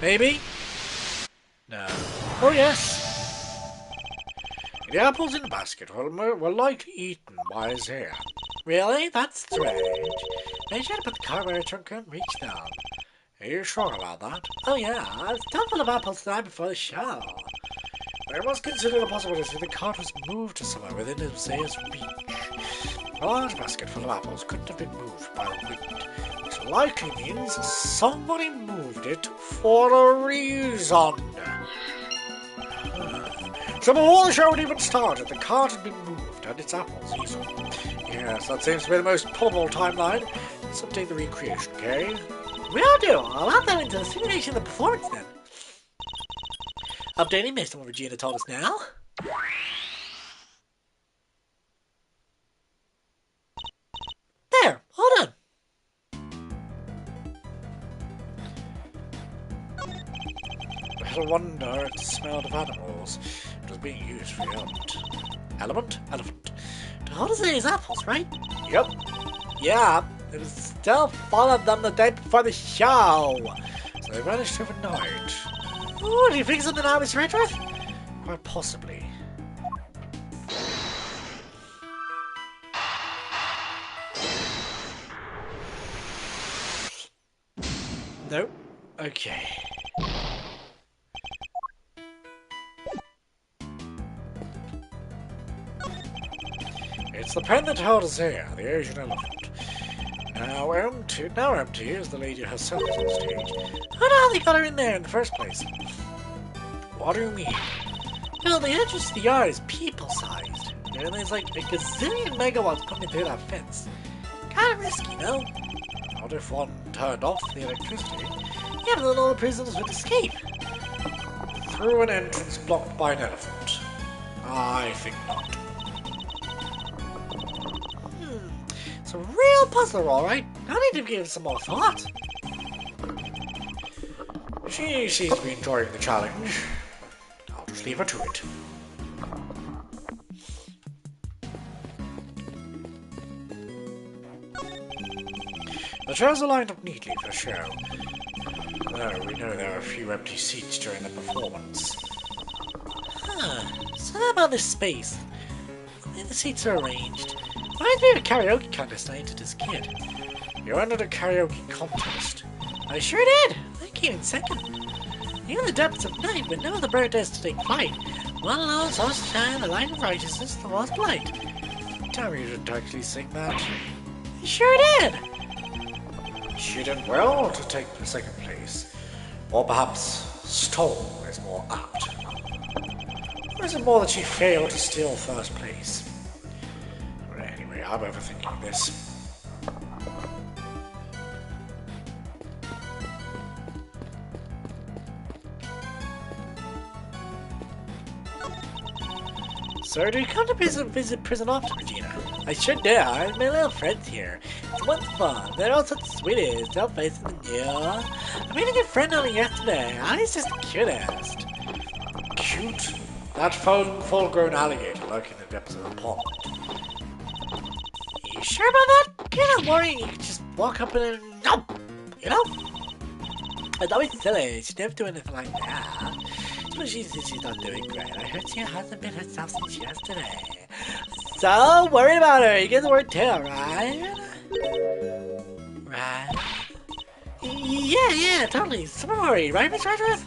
Speaker 3: Maybe?
Speaker 2: No.
Speaker 3: Oh, yes.
Speaker 2: The apples in the basket were likely eaten by Isaiah.
Speaker 3: Really? That's strange.
Speaker 2: They should have put the car where it couldn't reach them. Are you sure about that?
Speaker 3: Oh, yeah. I was still full of apples the night before the show.
Speaker 2: I must consider the possibility the cart was moved to somewhere within Isaiah's reach. A large basket full of apples couldn't have been moved by the wind, which likely means somebody moved it for a reason. So before the show had even started, the cart had been moved and its apples eaten. Yes, that seems to be the most probable timeline. Let's update the recreation, okay?
Speaker 3: Will do. I'll add that into the simulation of the performance then. Updating based on what Regina told us now. There, all done.
Speaker 2: I had a wonder at the smell of animals. It was being used for the element. Element? Elephant.
Speaker 3: To hold us in his apples, right?
Speaker 2: Yep.
Speaker 3: Yeah, it was still full of them the day before the show.
Speaker 2: So they vanished overnight.
Speaker 3: Ooh, do you think something out, Mr. Redruth?
Speaker 2: Quite possibly.
Speaker 3: Nope. Okay.
Speaker 2: It's the pen that held Isaiah, the Asian elephant. Now empty as the lady herself is on stage.
Speaker 3: How the hell they got her in there in the first place?
Speaker 2: What do you mean?
Speaker 3: Well, the entrance to the yard is people-sized. And there's like a gazillion megawatts coming through that fence. Kinda risky, no?
Speaker 2: Not if one turned off the electricity. Yeah, but then all the prisoners would escape. Through an entrance blocked by an elephant. I think not. It's a real puzzler, alright. I need to give it some more thought. She seems to be enjoying the challenge. I'll just leave her to it. The chairs are lined up neatly for show. Though we know there are a few empty seats during the performance.
Speaker 3: Huh. So how about this space? The way the seats are arranged. Reminds me of a karaoke contest I entered as a kid.
Speaker 2: You entered a karaoke contest.
Speaker 3: I sure did! I came in second. Even the depths of night, when no other bird dares to take flight. One alone saw shine the light of righteousness, the lost light.
Speaker 2: Tell me you didn't actually sing that.
Speaker 3: I sure did!
Speaker 2: She did well to take the second place. Or perhaps stole is more apt. Or is it more that she failed to steal first place? Well, anyway, I'm overthinking this.
Speaker 3: So do you come to visit prison often, Regina? I sure do. I have my little friends here. It's much fun. They're all such sweeties. They'll face the new. I made a good friend only yesterday. Ali's just the cutest.
Speaker 2: Cute? That full-grown alligator lurking in the depths of the pond.
Speaker 3: You sure about that? You're not worrying. You can just walk up and no, you know? It's always silly. She'd never do anything like that. But she says she's not doing great. I heard she hasn't been herself since yesterday. So worried about her. You get the word too, right? Right? Yeah, totally. Super worried, right, Miss Redruth?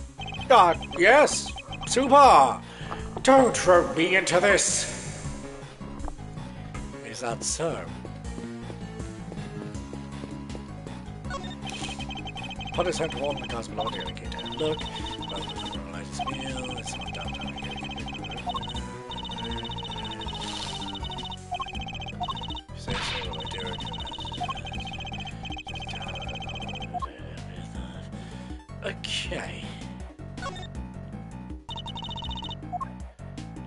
Speaker 2: Yes. Super. Don't rope me into this.
Speaker 3: Is that so?
Speaker 2: Put his hand on the cars below the alligator.
Speaker 3: Look. Meal. It's not downtown. Say so, I do it. Okay.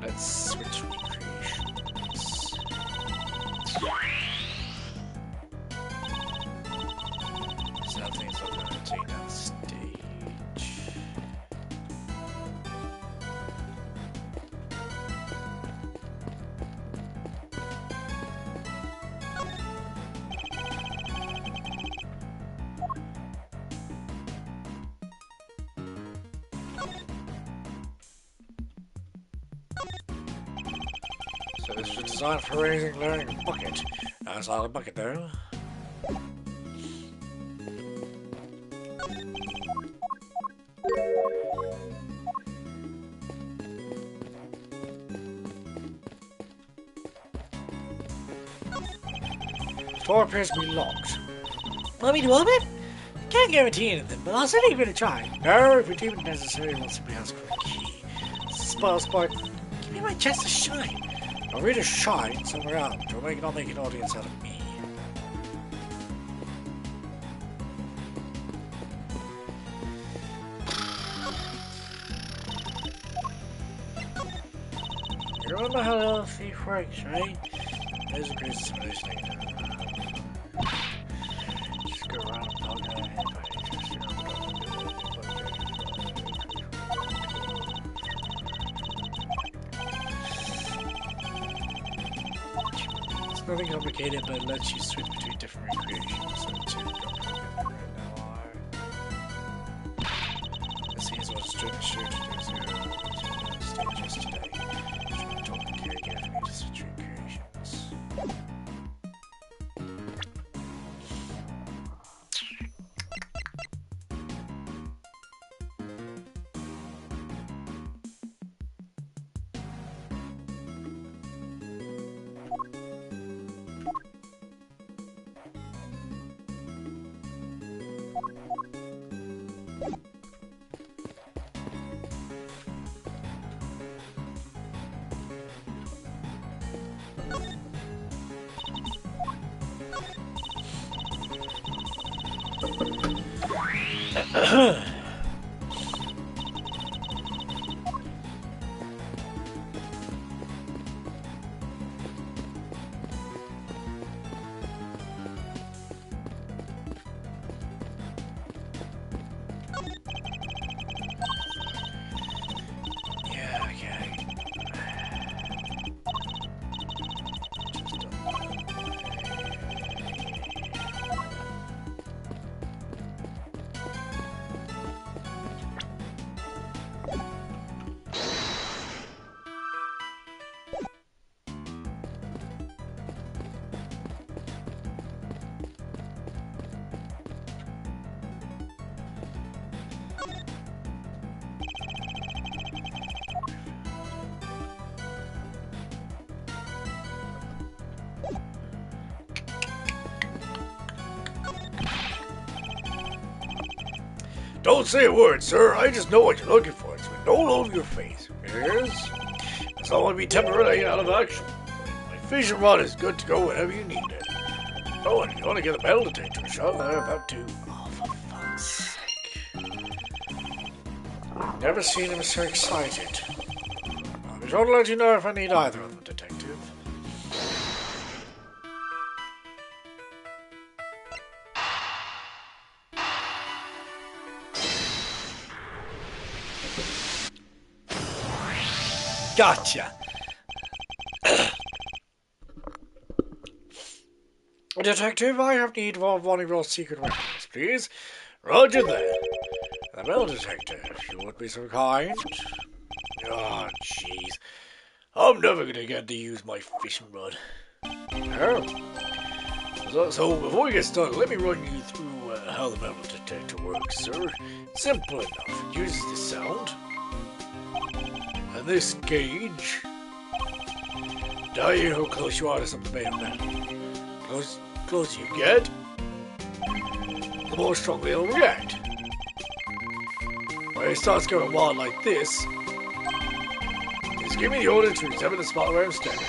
Speaker 3: Let's switch recreations. Something's not going to take down stage.
Speaker 2: So this was designed for raising, lowering a bucket. That's not a bucket though. The door appears to be locked.
Speaker 3: Want me to open it? Can't guarantee anything, but I'll certainly give it a try.
Speaker 2: No, if you deem it necessary, we'll simply ask for a key.
Speaker 3: Spoil sport. Give me my chance to shine.
Speaker 2: I'll read a shine somewhere else. You'll not make an audience out of me. You remember how the thief works, right? There's a great simulation. Just go around and talk to It's nothing complicated, but it lets you switch between different recreations. So two right now are. Let's see, what's doing the shoot. There's stages today. Talking care again for me to switch recreations. Yeah, okay. Don't say a word, sir. I just know what you're looking for. It's written all over your face. Yes? It's all to be temporarily out of action. My fishing rod is good to go whenever you need it. Oh, and you want to get a metal detector shot? I have that too.
Speaker 3: Oh, for fuck's sake.
Speaker 2: Never seen him so excited. I'll be sure to let you know if I need either of them, detective.
Speaker 1: Gotcha.
Speaker 2: Detective, I have need of one of your secret weapons, please. Roger that. The metal detector, if you would be so kind. Oh, jeez. I'm never gonna get to use my fishing rod. Oh. So before we get started, let me run you through how the metal detector works, sir. Simple enough. It uses the sound. And this gauge. Tell you how close you are to something made of metal. Closer you get, the more strongly it'll react. When it starts going wild like this, just give me the order to examine the spot where I'm standing.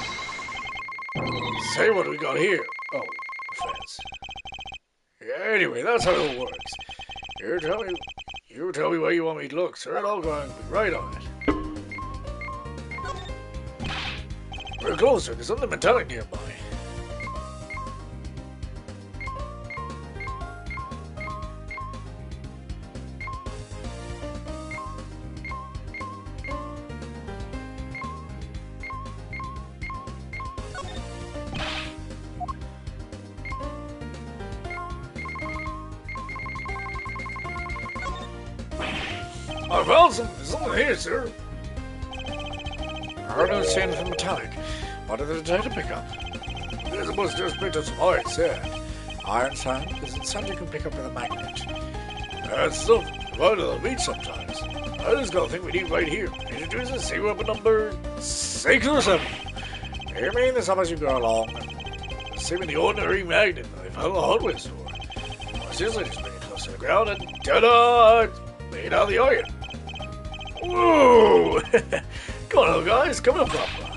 Speaker 2: Say what we got here. Oh, the fence. Yeah, anyway, that's how it works. You tell me where you want me to look, sir, and I'll go and be right on it. We're closer. There's something metallic nearby. I found something here, sir. I don't see anything metallic. What did the detector pick up? This must just picked up some iron sand. Iron sand? Is it sand you can pick up with a magnet? That's stuff provided on the beach sometimes. I just got a thing we need right here. Introduce the sea weapon number 6 or 7. You mean this up as you go along? Same with the ordinary magnet I found in the hardware store. I seriously just bring it close to the ground and ta-da! It's made out of the iron. Whoa! Come on, little guys, come up, Papa.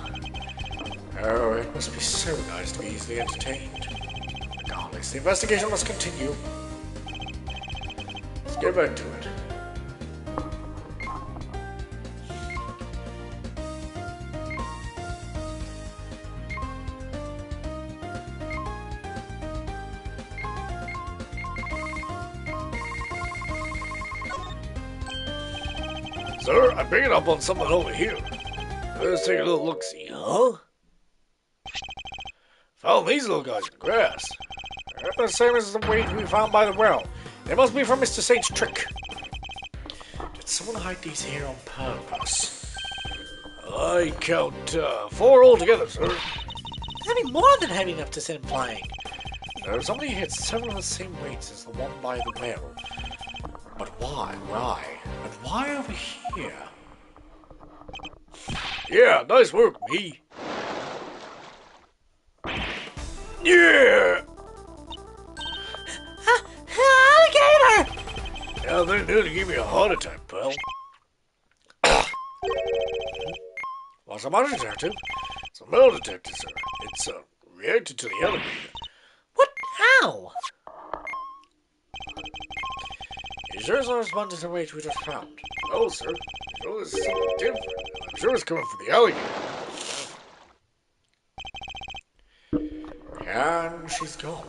Speaker 2: Oh, it must be so nice to be easily entertained. Regardless, the investigation must continue. Let's get back to it. Sir, I'm picking up on something over here. Let's take a little look-see, huh? Found these little guys in the grass. They're the same as the weight we found by the well. They must be from Mr. Saint's trick. Did someone hide these here on purpose? I count 4 altogether, sir.
Speaker 3: That'd be more than heavy enough to send him flying.
Speaker 2: Somebody hit several of the same weights as the one by the well. But why? Why? And why over here? Yeah, nice work, me. Yeah!
Speaker 3: Alligator!
Speaker 2: Yeah, they nearly gave me a heart attack, pal. What's the matter, detective? It's a metal detector, sir. It's reacted to the elevator.
Speaker 3: What? How?
Speaker 2: sure it's not responding to the weight we just found. No, sir. No, it's something different. I'm sure it's coming from the alligator. And she's gone.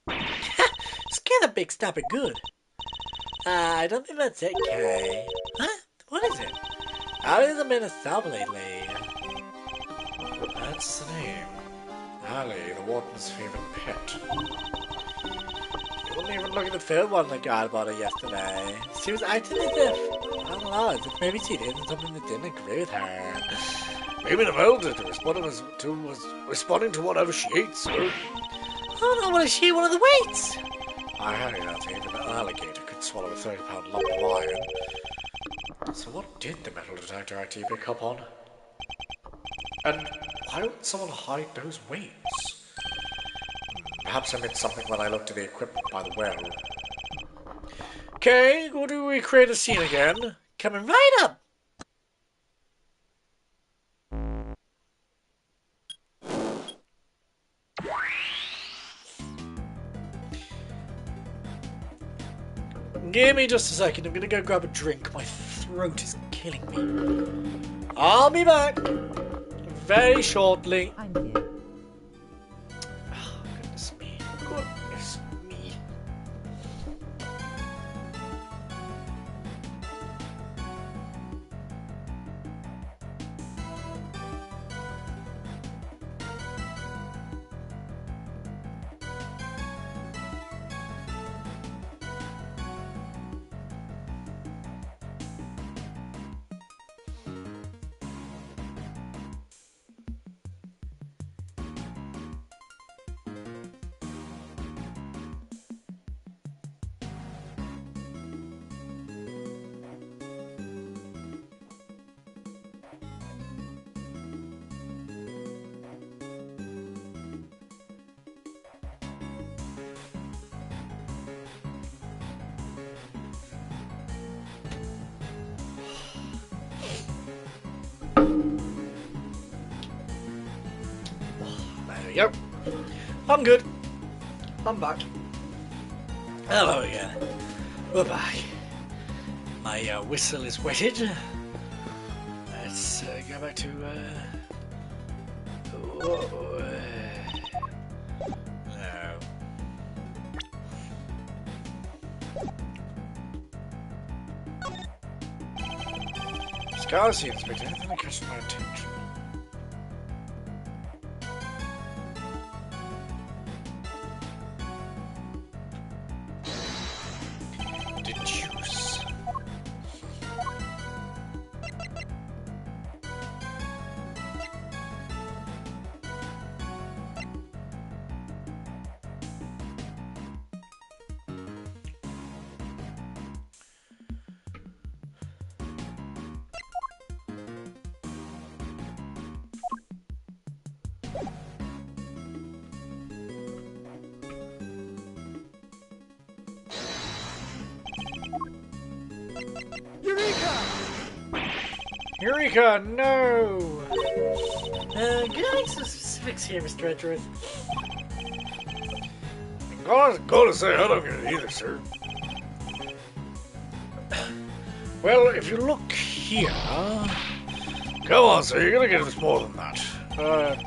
Speaker 3: Scare the big snapper good. I don't think that's it, Kay. Huh? What is it? Ali hasn't been herself lately.
Speaker 2: That's the name. Ali, the warden's favorite pet.
Speaker 3: You wouldn't even look at the third one that got about her yesterday. She was acting as if, I don't know, as if maybe she did something that didn't agree with her.
Speaker 2: Maybe the melted was responding to whatever she ate, sir.
Speaker 3: Oh no, what is she? One of the weights?
Speaker 2: I had that even an alligator could swallow a 30-pound lump of iron. So what did the metal detector actually pick up on? And why would someone hide those weights? Perhaps I missed something when I looked at the equipment by the well. Okay, go to recreate a scene again.
Speaker 3: Coming right up.
Speaker 2: Give me just a second, I'm gonna go grab a drink. My throat is killing me. I'll be back very shortly.
Speaker 4: I'm here.
Speaker 2: Oh, goodness me. Goodness me. There we go. I'm good. I'm back.
Speaker 1: Hello again. We're back. My whistle is wetted. Let's go back to. No.
Speaker 2: Scar seems but anything that catches my attention. Deduce. Eureka, no!
Speaker 3: Get into the specifics here, Mr. Edgeworth.
Speaker 2: Gotta say, I don't get it either, sir. Well, if you look here... Come on, sir, you're gonna get us more than that.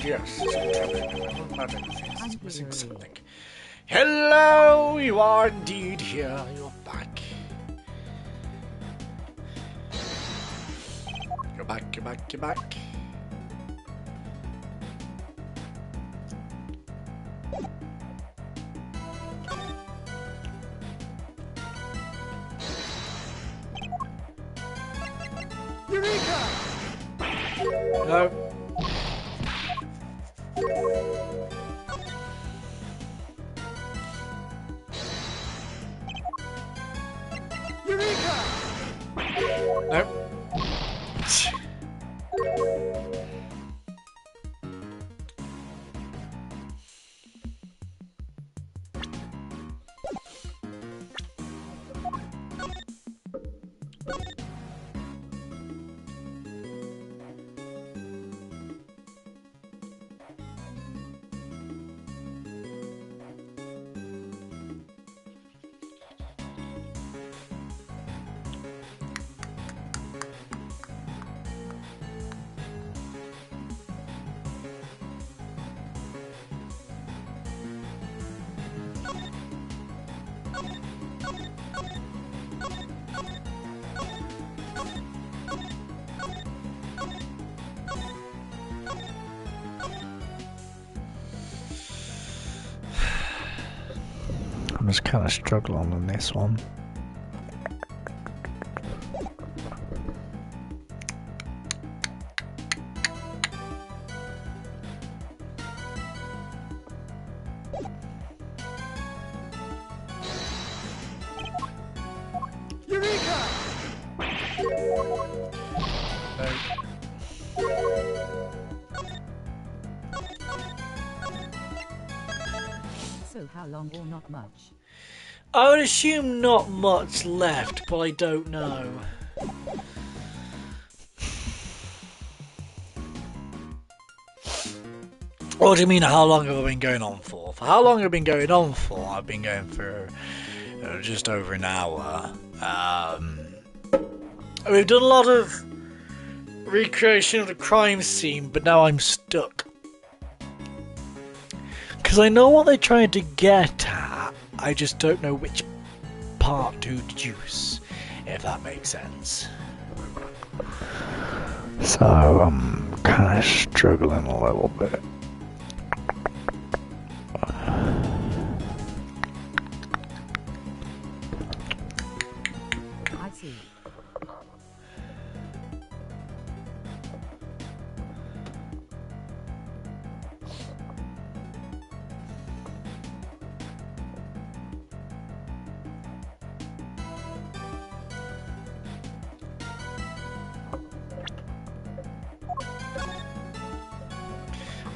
Speaker 2: Yes, it's magic things. It's missing something. Hello, you are indeed here. You're back. You're back, you're back, you're back.
Speaker 4: Eureka!
Speaker 2: No.
Speaker 4: Eureka!
Speaker 2: Nope. I'm just kind of struggling on this one.
Speaker 4: Eureka!
Speaker 5: So how long or not much?
Speaker 1: I would assume not much left, but I don't know. What do you mean, how long have I been going on for? For how long have I been going on for? I've been going for just over an hour. We've done a lot of recreation of the crime scene, but now I'm stuck. Because I know what they're trying to get at, I just don't know which part to deduce, if that makes sense.
Speaker 2: So I'm kind of struggling a little bit.
Speaker 5: I see.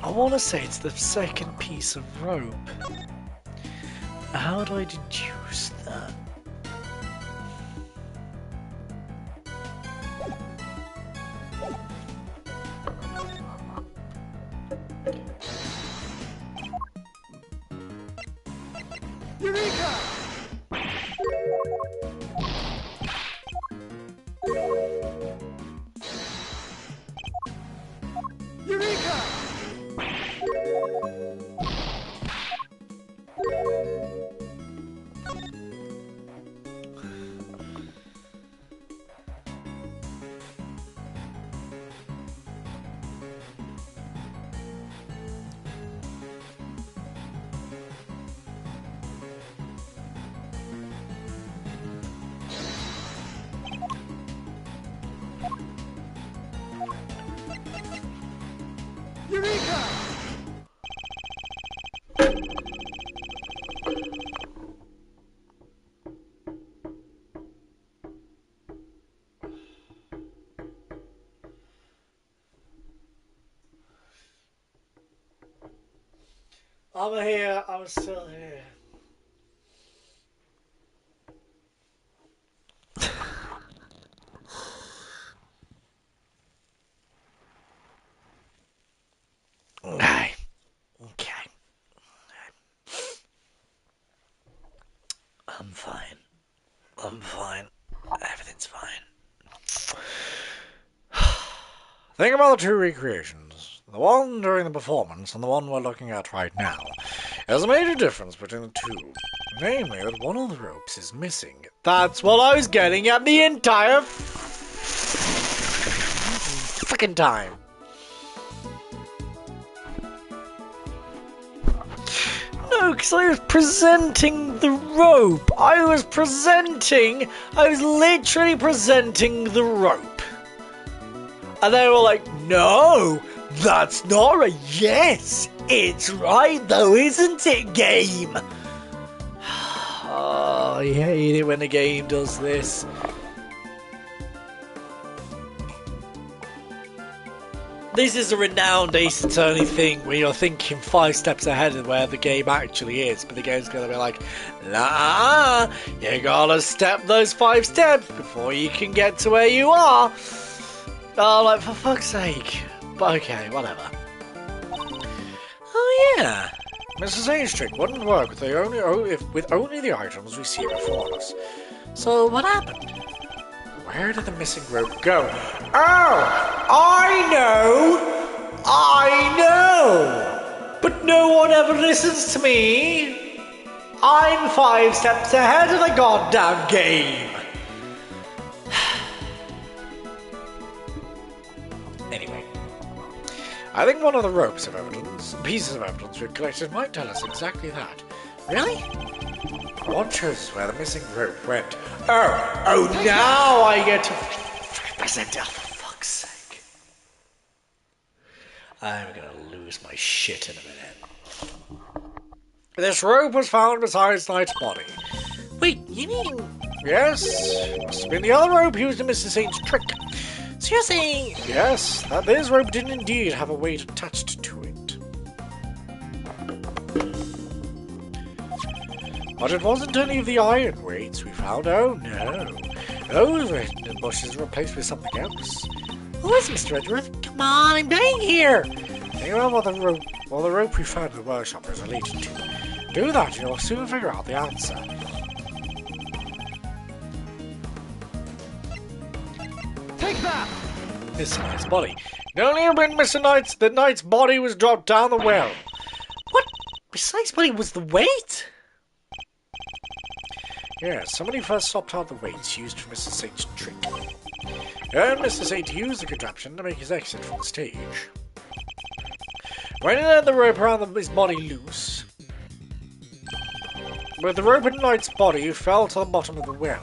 Speaker 1: I want to say it's the second piece of rope. How do I deduce that?
Speaker 4: Eureka! Eureka! Eureka!
Speaker 1: I'm here, I'm still here. Okay. Okay. I'm fine. I'm fine. Everything's fine.
Speaker 2: Think about the two recreations. The one during the performance and the one we're looking at right now. There's a major difference between the two. Namely that one of the ropes is missing.
Speaker 1: That's what I was getting at the entire fucking time. No, because I was presenting the rope. I was literally presenting the rope. And they were like, no, that's not right. Yes, it's right though, isn't it, game? Oh, I hate it when a game does this. This is a renowned Ace Attorney thing where you're thinking 5 steps ahead of where the game actually is, but the game's gonna be like, nah, you gotta step those 5 steps before you can get to where you are. Oh, like, for fuck's sake. But okay, whatever. Oh yeah.
Speaker 2: Mrs. A's trick wouldn't work with only the items we see before us.
Speaker 1: So what happened?
Speaker 2: Where did the missing rope go? Oh! I know!
Speaker 1: But no one ever listens to me. I'm 5 steps ahead of the goddamn game.
Speaker 2: Anyway, I think one of the pieces of evidence we've collected might tell us exactly that.
Speaker 1: Really?
Speaker 2: What shows where the missing rope went? Oh, now I get to present it, for fuck's sake. I'm gonna lose my shit in a minute. This rope was found beside Knight's body.
Speaker 3: Wait, you mean...
Speaker 2: Yes, must have been the other rope used in Mr. Saint's trick.
Speaker 3: So you're saying...
Speaker 2: Yes, that this rope did indeed have a weight attached to it. But it wasn't any of the iron weights we found, oh no. Those were hidden in bushes and replaced with something else.
Speaker 3: Who is Mr. Edgeworth? Come on, I'm dying here!
Speaker 2: Think about what the rope we found in the workshop is related to. Do that and you'll soon figure out the answer.
Speaker 4: Take that!
Speaker 2: Mr. Knight's body. Not only when the Knight's body was dropped down the well.
Speaker 3: What? Besides body was the weight?
Speaker 2: Yes, somebody first swapped out the weights used for Mr. Saint's trick. And Mr. Saint used the contraption to make his exit from the stage. When he let the rope around his body loose, with the rope in Knight's body fell to the bottom of the well.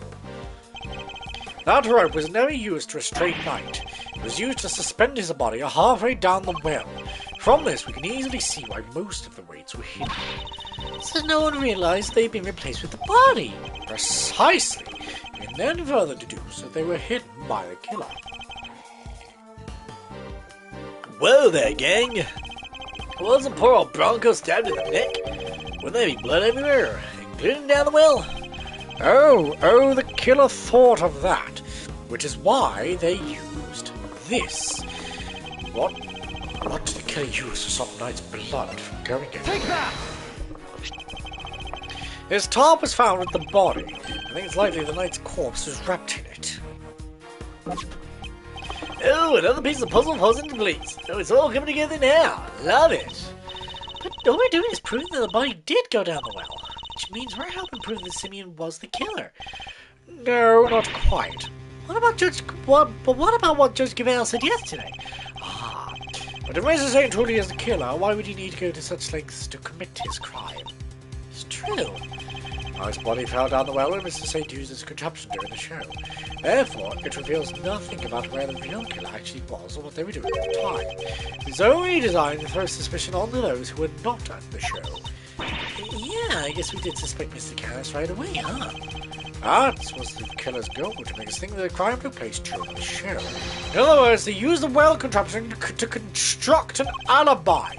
Speaker 2: That rope was never used to restrain Knight. It was used to suspend his body halfway down the well. From this, we can easily see why most of the weights were hidden.
Speaker 3: So no one realized they'd been replaced with the body.
Speaker 2: Precisely. We can then further deduce that they were hidden by the killer.
Speaker 1: Whoa there, gang! Wasn't poor old Bronco stabbed in the neck? Wouldn't there be blood everywhere, including down the well?
Speaker 2: Oh, the killer thought of that, which is why they used this. What did the killer use to stop Knight's blood from going in?
Speaker 4: Take that!
Speaker 2: His tarp was found with the body. I think it's likely the Knight's corpse was wrapped in it.
Speaker 1: Oh, another piece of puzzle falls into place. So it's all coming together now. Love it.
Speaker 3: But all we're doing is proving that the body did go down the well. Which means we're helping prove that Simeon was the killer.
Speaker 2: No, not quite.
Speaker 3: What about what Judge Gavale said yesterday?
Speaker 2: But if Mr. Saint truly is the killer, why would he need to go to such lengths to commit his crime?
Speaker 3: It's true.
Speaker 2: Knight's body fell down the well when Mr. Saint used his contraption during the show. Therefore, it reveals nothing about where the real killer actually was or what they were doing at the time. It's only designed to throw suspicion onto those who were not at the show.
Speaker 3: Yeah, I guess we did suspect Mr. Canis right away, huh?
Speaker 2: That was the killer's goal, to make us think that the crime took place during the show. In other words, they used the well contraption to construct an alibi.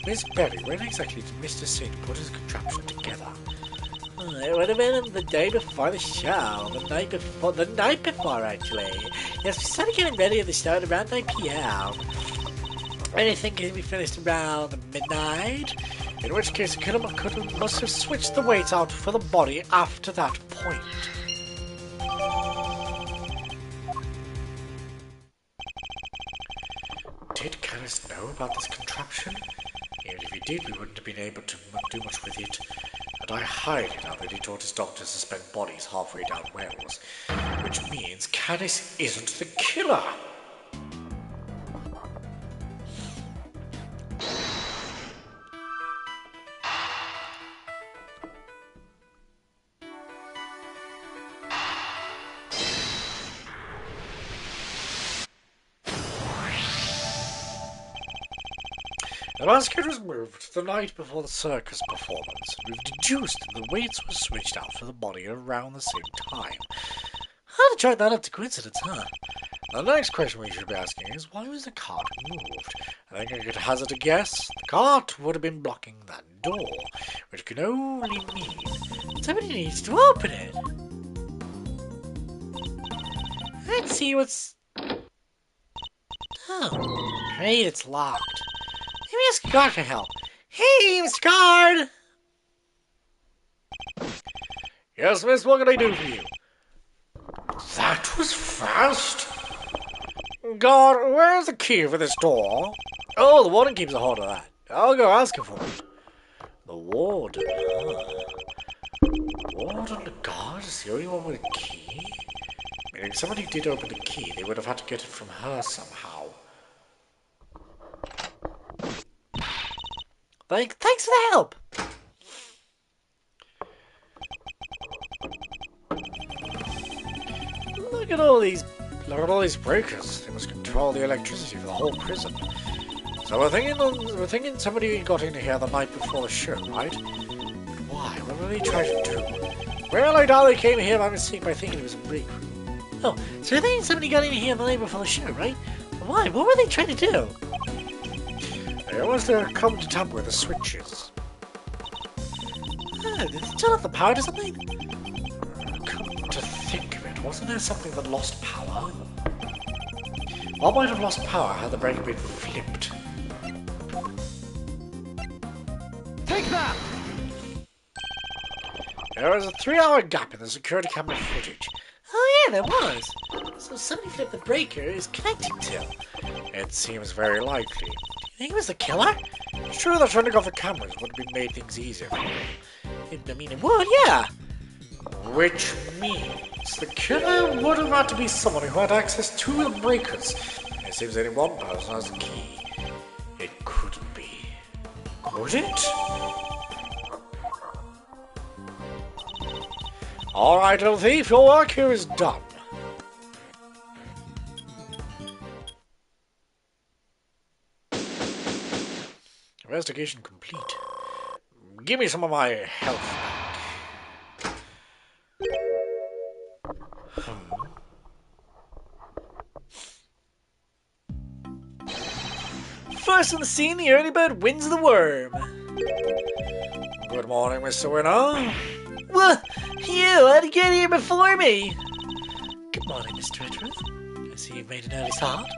Speaker 2: Miss Berry, when exactly did Mr. Saint put his contraption together?
Speaker 3: It would have been the day before the show. The night before, actually. Yes, we started getting ready at the show at around 9 p.m. Anything can be finished around midnight.
Speaker 2: In which case, the killer must have switched the weights out for the body after that point. Did Canis know about this contraption? Even if he did, we wouldn't have been able to do much with it. And I highly doubt that he taught his doctor to suspend bodies halfway down wells. Which means Canis isn't the killer! The basket was moved the night before the circus performance. We've deduced that the weights were switched out for the body around the same time.
Speaker 3: How to chalk that up to coincidence, huh?
Speaker 2: The next question we should be asking is, why was the cart moved? I think I could hazard a guess. The cart would have been blocking that door, which can only mean
Speaker 3: somebody needs to open it. Let's see what's... Oh, great, it's locked. Maybe ask a guard for help. Hey, Mr. Guard!
Speaker 2: Yes, miss, what can I do for you? That was fast! Guard, where's the key for this door? Oh, the warden keeps a hold of that. I'll go ask him for it. The warden, huh? Warden, the guard is the only one with a key? Meaning if somebody did open the key, they would have had to get it from her somehow.
Speaker 3: Thanks for the help.
Speaker 2: Look at all these breakers. They must control the electricity for the whole prison. So we're thinking somebody got in here the night before the show, right? But why? What were they trying to do? Well, I doubt they came here by mistake by thinking it was a break room.
Speaker 3: Oh, so you're thinking somebody got in here the night before the show, right? Why? What were they trying to do?
Speaker 2: They must have come to tamper with the switches.
Speaker 3: Oh, did they turn off the power to something?
Speaker 2: Come to think of it, wasn't there something that lost power? What might have lost power had the breaker been flipped?
Speaker 4: Take that!
Speaker 2: There was a 3-hour gap in the security camera footage.
Speaker 3: Oh yeah, there was. So somebody flipped the breaker it was connected to.
Speaker 2: It seems very likely.
Speaker 3: Do you think it was the killer?
Speaker 2: It's true that turning off the cameras would have made things easier for him.
Speaker 3: I mean, it would, yeah.
Speaker 2: Which means the killer would have had to be someone who had access to the breakers. It seems only one person has the key. It couldn't be. Could it? Alright, little thief, your work here is done. Investigation complete. Give me some of my health back.
Speaker 3: First on the scene, the early bird wins the worm.
Speaker 2: Good morning, Mr. Winner.
Speaker 3: What? You had to get here before me. Good morning, Mr. Edgeworth. I see you've made an early start.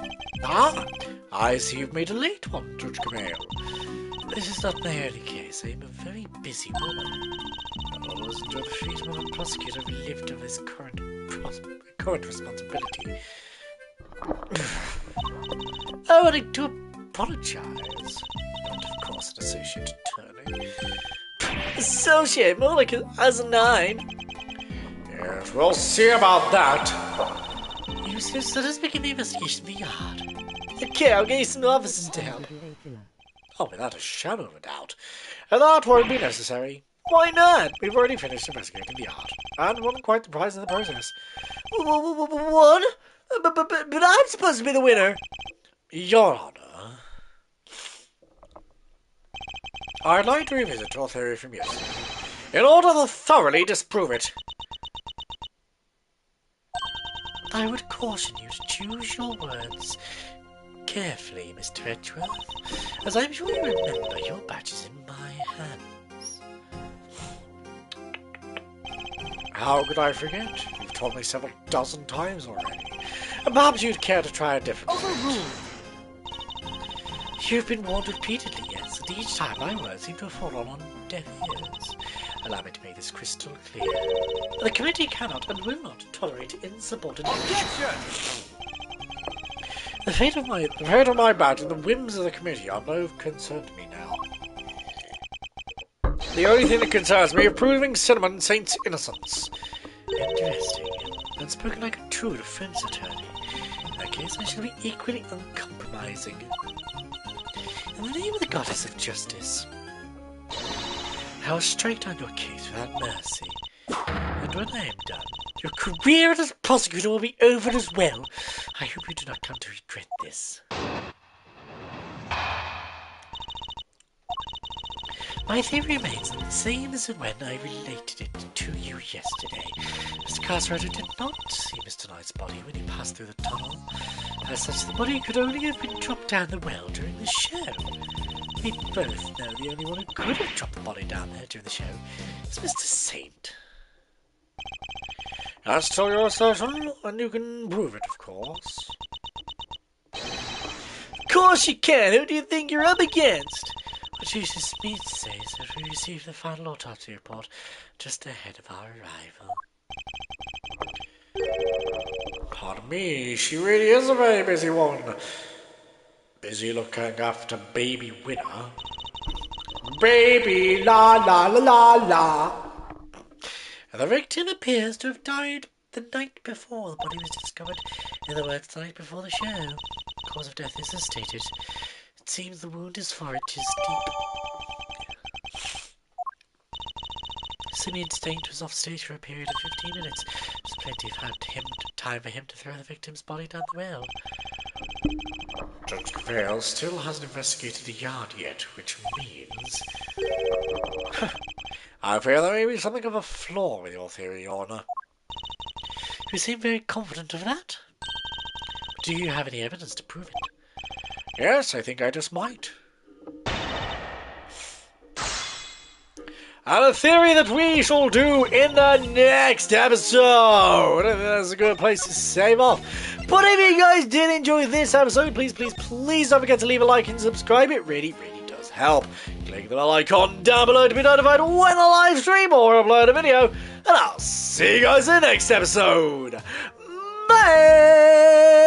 Speaker 2: Ah, I see you've made a late one, Judge Camille.
Speaker 3: This is not my only case. I am a very busy woman.
Speaker 2: I always enjoy the freedom of a prosecutor relieved of his current responsibility.
Speaker 3: I wanted to apologize.
Speaker 2: And of course, an associate attorney.
Speaker 3: Associate, more like as a 9.
Speaker 2: Yes, we'll see about that.
Speaker 3: You said let us begin the investigation in the yard. Okay, I'll get you some officers to help.
Speaker 2: Oh, without a shadow of a doubt. And that won't be necessary.
Speaker 3: Why not?
Speaker 2: We've already finished investigating the yard, and won quite the prize in the process.
Speaker 3: What? But I'm supposed to be the winner.
Speaker 2: Your Honor, I'd like to revisit your theory from yesterday, in order to thoroughly disprove it.
Speaker 3: I would caution you to choose your words carefully, Mr. Edgeworth, as I'm sure you remember your badge is in my hands.
Speaker 2: How could I forget? You've told me several dozen times already. And perhaps you'd care to try a different
Speaker 4: Overruled!
Speaker 3: You've been warned repeatedly, yes, and each time my words seem to have fallen on deaf ears. Allow me to make this crystal clear. The committee cannot and will not tolerate insubordination.
Speaker 4: Objection!
Speaker 2: The fate of my badge and the whims of the committee are no concern to me now. The only thing that concerns me is proving Cinnamon Saint's innocence.
Speaker 3: Interesting. And spoken like a true defense attorney. In that case, I shall be equally uncompromising. In the name of the goddess of justice, I will strike down your case without mercy. And when I am done, your career as prosecutor will be over as well. I hope you do not come to regret this. My theory remains the same as when I related it to you yesterday. Mr. Carceredo did not see Mr. Knight's body when he passed through the tunnel. As such, the body could only have been dropped down the well during the show. We both know the only one who could have dropped the body down there during the show is Mr. Saint.
Speaker 2: That's still your assertion, and you can prove it, of course.
Speaker 3: Of course you can! Who do you think you're up against? What you just me to say is that we received the final autopsy report just ahead of our arrival.
Speaker 2: Pardon me, she really is a very busy woman. Busy looking after baby Winner. Baby, la la la la la.
Speaker 3: The victim appears to have died the night before the body was discovered. In other words, the night before the show. Cause of death is as stated. It seems the wound is 4 inches deep. Simeon Staint was off stage for a period of 15 minutes. There's plenty of time for him to Time for him to throw the victim's body down the well.
Speaker 2: Judge Vale still hasn't investigated the yard yet, which means... I fear there may be something of a flaw with your theory, Your Honor.
Speaker 3: You seem very confident of that. Do you have any evidence to prove it?
Speaker 2: Yes, I think I just might. And a theory that we shall do in the next episode. That's a good place to save off. But if you guys did enjoy this episode, please don't forget to leave a like and subscribe. It really does help. Click the bell icon down below to be notified when I live stream or upload a video. And I'll see you guys in the next episode. Bye!